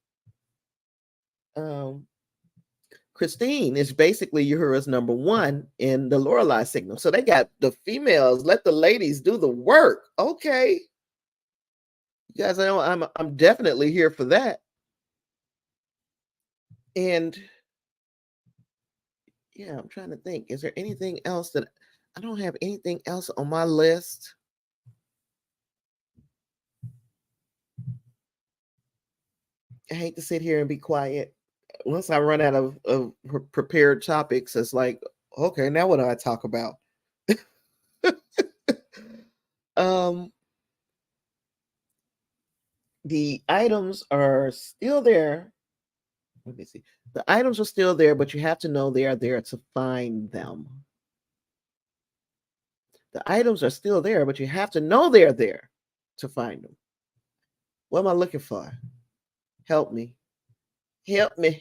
Christine is basically Uhura's number 1 in the Lorelai Signal. So they got the females. Let the ladies do the work. Okay, you guys, I know I'm definitely here for that. And yeah, I'm trying to think. Is there anything else that I don't have anything else on my list? I hate to sit here and be quiet. Once I run out of prepared topics, it's like, okay, now what do I talk about? The items are still there. Let me see. The items are still there, but you have to know they are there to find them. The items are still there, but you have to know they're there to find them. What am I looking for? Help me. Help me.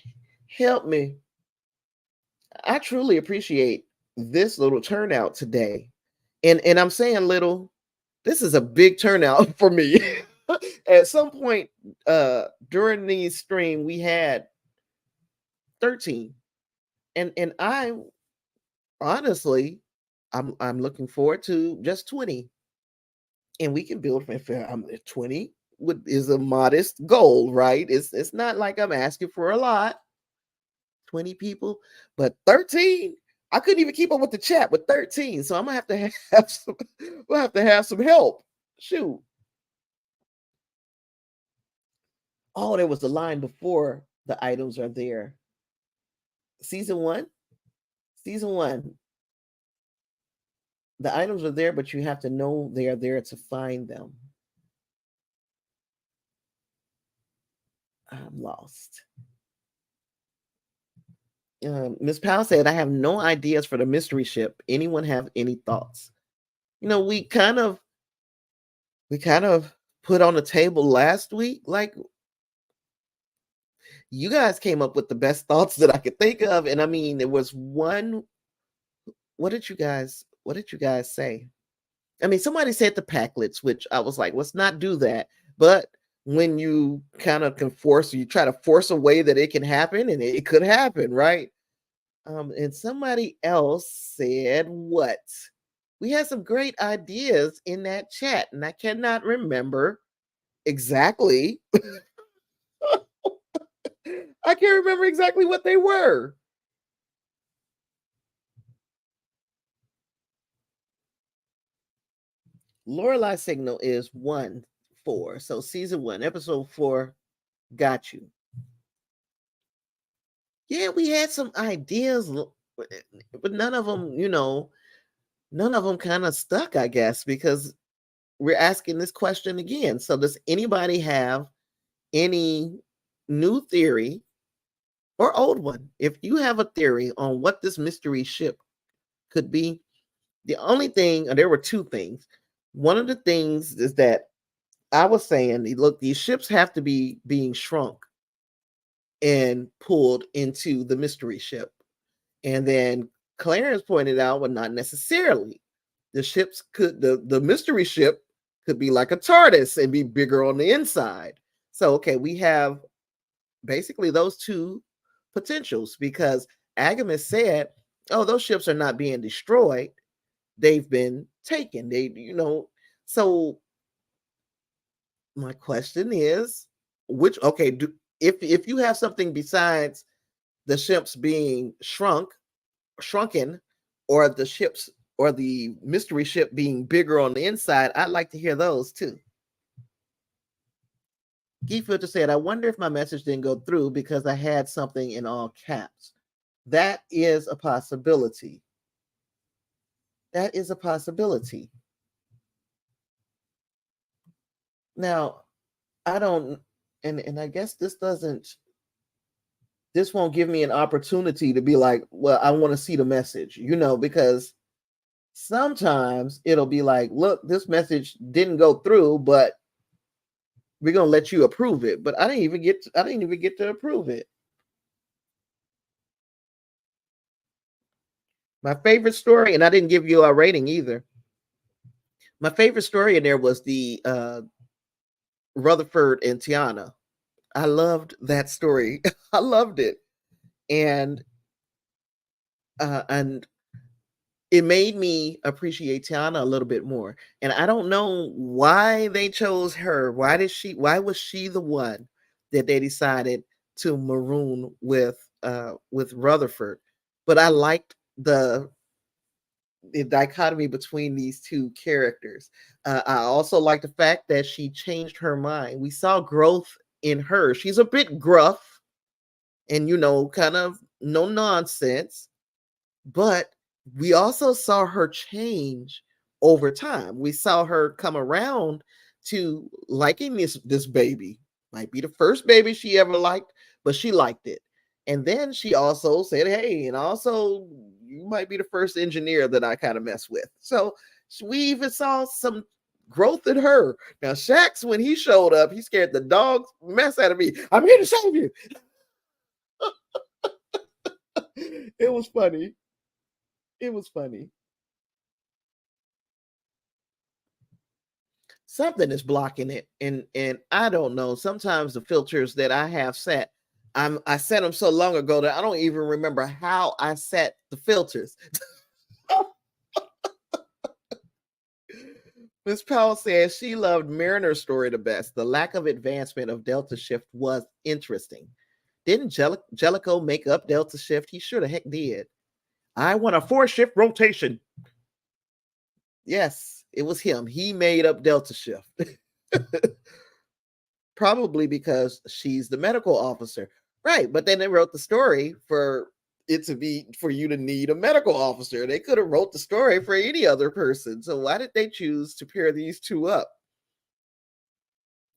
Help me. I truly appreciate this little turnout today. And I'm saying little, this is a big turnout for me. At some point during the stream, we had 13. And I honestly, I'm looking forward to just 20. And we can build from 20 is a modest goal, right? It's not like I'm asking for a lot. 20 people, but 13, I couldn't even keep up with the chat with 13. So I'm gonna have to have some we'll have to have some help. Shoot. Oh, there was the line before the items are there. Season 1. Season 1. The items are there, but you have to know they are there to find them. I'm lost. Miss Powell said, I have no ideas for the mystery ship. Anyone have any thoughts? We kind of put on the table last week, like, you guys came up with the best thoughts that I could think of. And I mean, there was one. What did you guys say? I mean, somebody said the Packlets, which I was like, let's not do that. But when you kind of you try to force a way that it can happen, and it could happen, right? And somebody else said what? We had some great ideas in that chat, and I cannot remember exactly. I can't remember exactly what they were. Lorelai Signal is 1-4. So season 1, episode 4, got you. Yeah, we had some ideas, but none of them, none of them kind of stuck, I guess, because we're asking this question again. So does anybody have any new theory or old one? If you have a theory on what this mystery ship could be, the only thing, or there were two things. One of the things is that I was saying, look, these ships have to be being shrunk and pulled into the mystery ship. And then Clarence pointed out, well, not necessarily. The mystery ship could be like a TARDIS and be bigger on the inside. So, okay, we have basically those two potentials, because Agamus said, oh, those ships are not being destroyed. They've been taken. So my question is, if you have something besides the ships being shrunken, or the ships or the mystery ship being bigger on the inside, I'd like to hear those too. Geefilter said, I wonder if my message didn't go through because I had something in all caps. That is a possibility. That is a possibility. Now, I don't, and I guess this won't give me an opportunity to be like, well, I want to see the message, because sometimes it'll be like, look, this message didn't go through, but we're gonna let you approve it. But I didn't even get to approve it. My favorite story, and I didn't give you a rating either. My favorite story in there was the Rutherford and Tiana. I loved that story. I loved it. And it made me appreciate Tiana a little bit more. And I don't know why they chose her. Why was she the one that they decided to maroon with Rutherford? But I liked the dichotomy between these two characters. I also like the fact that she changed her mind. We saw growth in her. She's a bit gruff and, kind of no nonsense, but we also saw her change over time. We saw her come around to liking this baby. Might be the first baby she ever liked, but she liked it. And then she also said, hey, and also you might be the first engineer that I kind of mess with. So we even saw some growth in her. Now, Shax, when he showed up, he scared the dog mess out of me. I'm here to save you. It was funny. It was funny. Something is blocking it, and I don't know. Sometimes the filters that I have set, I set them so long ago that I don't even remember how I set the filters. Miss Powell says she loved Mariner's story the best. The lack of advancement of Delta Shift was interesting. Didn't Jellicoe make up Delta Shift? He sure the heck did. I want a 4-shift rotation. Yes, it was him. He made up Delta Shift. Probably because she's the medical officer. Right. But then they wrote the story for you to need a medical officer. They could have wrote the story for any other person. So why did they choose to pair these two up?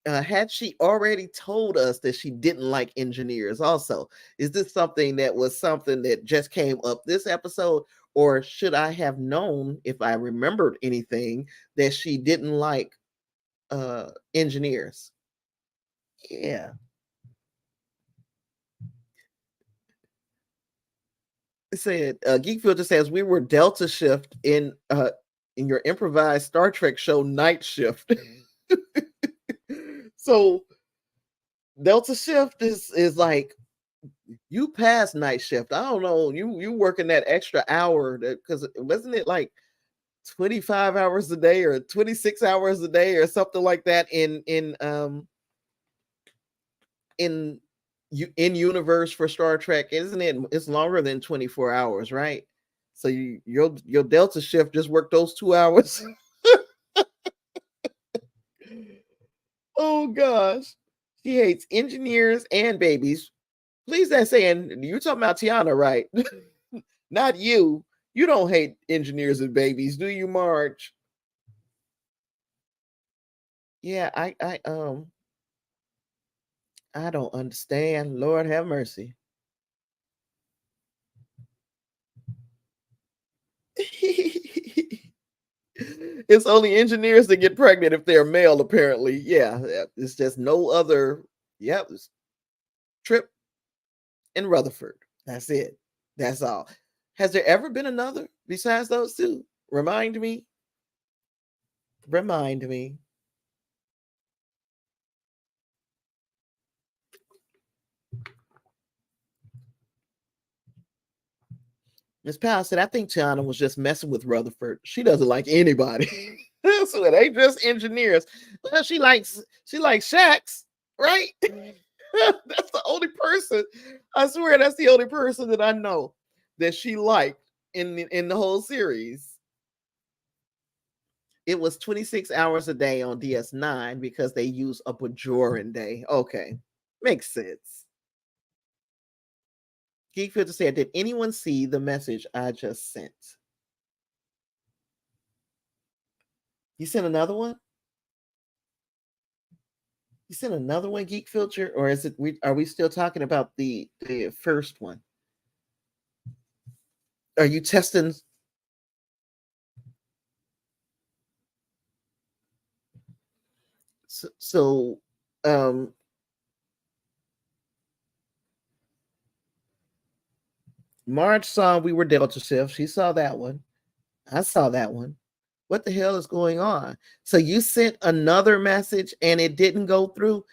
Had she already told us that she didn't like engineers also? Is this something that just came up this episode? Or should I have known, if I remembered anything, that she didn't like engineers? Yeah. It said, Geek Filter says, we were Delta Shift in your improvised Star Trek show Night Shift. So Delta Shift is like, you pass Night Shift. I don't know. You working that extra hour, because wasn't it like 25 hours a day or 26 hours a day or something like that in universe for Star Trek? Isn't it? It's longer than 24 hours, right? So your Delta Shift just worked those 2 hours. Oh gosh. She hates engineers and babies. Please, that's saying you're talking about Tiana, right? Not you. You don't hate engineers and babies, do you, Marge? Yeah, I don't understand. Lord have mercy. It's only engineers that get pregnant if they're male, apparently. Yeah, it's just no other. Yep, it's Trip and Rutherford. That's it. That's all. Has there ever been another besides those two? Remind me. Remind me. Miss Powell said, I think Tiana was just messing with Rutherford. She doesn't like anybody. So it ain't just engineers. Well, she likes Shaqs, right? That's the only person. I swear that's the only person that I know that she liked in the whole series. It was 26 hours a day on DS9 because they use a Bajoran day. Okay. Makes sense. Geek Filter said, did anyone see the message I just sent? You sent another one? You sent another one, Geek Filter, or is it? Are we still talking about the first one? Are you testing? So, um, Marge saw we were Delta Shift. She saw that one. I saw that one. What the hell is going on? So you sent another message and it didn't go through.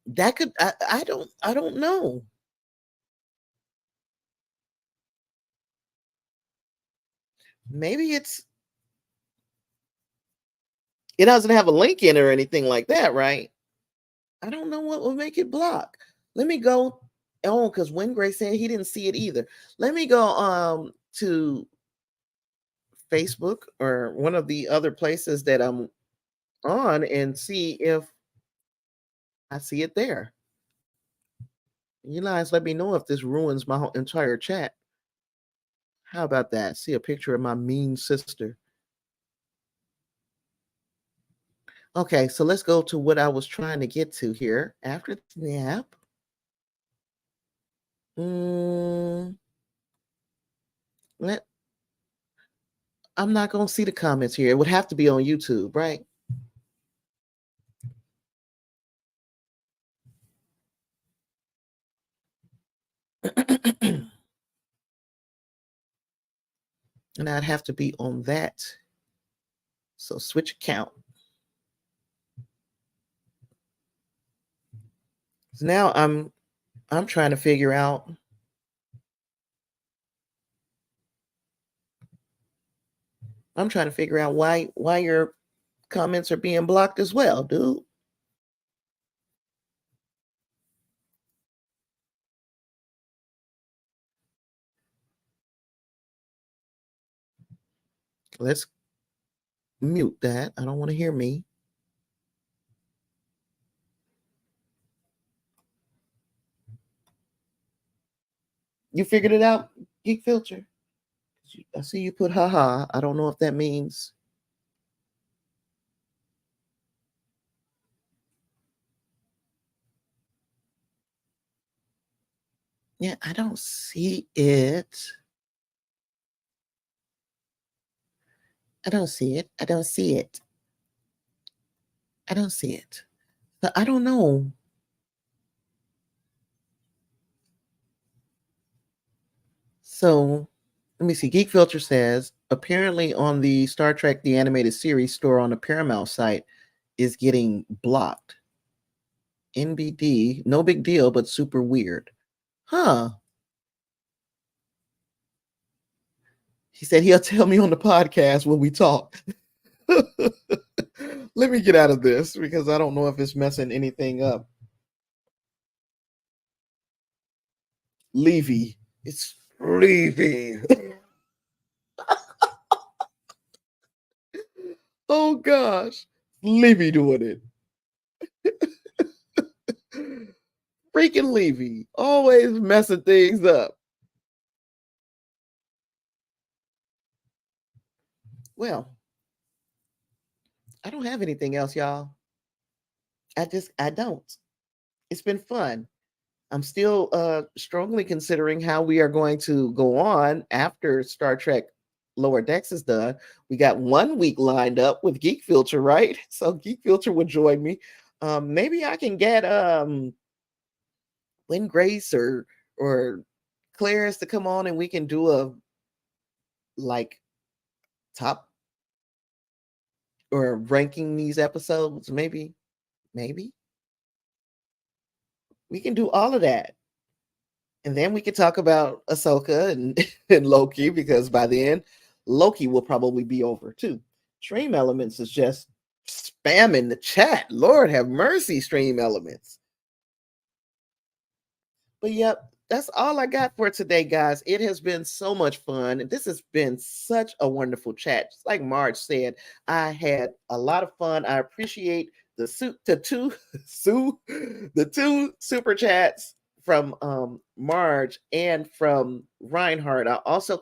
That could I don't know. Maybe it doesn't have a link in it or anything like that, right? I don't know what will make it block. Let me go. Oh, because Wingray said he didn't see it either. Let me go to Facebook or one of the other places that I'm on and see if I see it there. You guys let me know if this ruins my whole entire chat. How about that? See a picture of my mean sister. Okay, so let's go to what I was trying to get to here. After the nap. Mm, let I'm not gonna see the comments here. It would have to be on YouTube, right? And I'd have to be on that. So switch account. So now I'm trying to figure out. I'm trying to figure out why your comments are being blocked as well, dude. Let's mute that. I don't want to hear me. You figured it out, Geek Filter? I see you put haha. I don't know if that means. Yeah, I don't see it. I don't see it. I don't see it. I don't see it. But I don't know. So let me see. Geek Filter says apparently on the Star Trek the animated series store on the Paramount site is getting blocked. NBD, no big deal, but super weird. Huh. He said he'll tell me on the podcast when we talk. Let me get out of this because I don't know if it's messing anything up. Levy. It's Levy. Oh gosh. Levy doing it. Freaking Levy. Always messing things up. Well, I don't have anything else, y'all. I don't. It's been fun. I'm still strongly considering how we are going to go on after Star Trek Lower Decks is done. We got 1 week lined up with Geek Filter, right? So Geek Filter would join me. Maybe I can get Lynn Grace or Clarence to come on and we can do a like top or ranking these episodes. Maybe we can do all of that. And then we can talk about Ahsoka and, and Loki, because by the end, Loki will probably be over too. Stream Elements is just spamming the chat. Lord have mercy, Stream Elements. But yep, that's all I got for today, guys. It has been so much fun. This has been such a wonderful chat. Just like Marge said, I had a lot of fun. I appreciate the two super chats from Marge and from Reinhardt. I also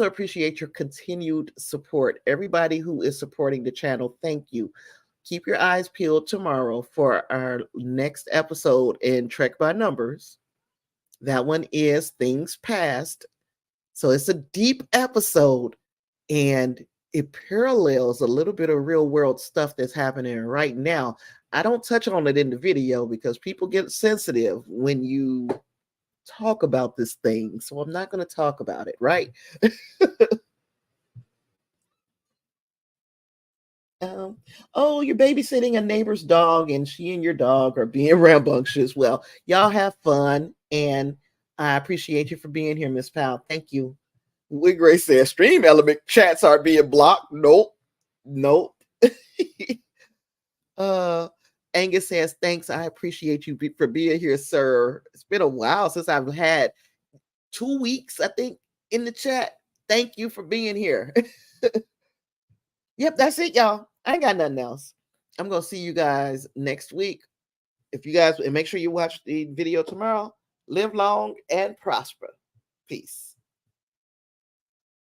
appreciate your continued support. Everybody who is supporting the channel, thank you. Keep your eyes peeled tomorrow for our next episode in Trek by Numbers. That one is Things Past. So it's a deep episode and it parallels a little bit of real world stuff that's happening right now. I don't touch on it in the video because people get sensitive when you talk about this thing. So I'm not going to talk about it, right? Oh, you're babysitting a neighbor's dog and she and your dog are being rambunctious. Well, y'all have fun and I appreciate you for being here, Miss Powell. Thank you. Lee Gray says stream element chats are being blocked. Nope. uh Angus says, thanks. I appreciate you for being here, sir. It's been a while since I've had 2 weeks, I think, in the chat. Thank you for being here. Yep, that's it, y'all. I ain't got nothing else. I'm gonna see you guys next week. If you guys, and make sure you watch the video tomorrow. Live long and prosper. Peace.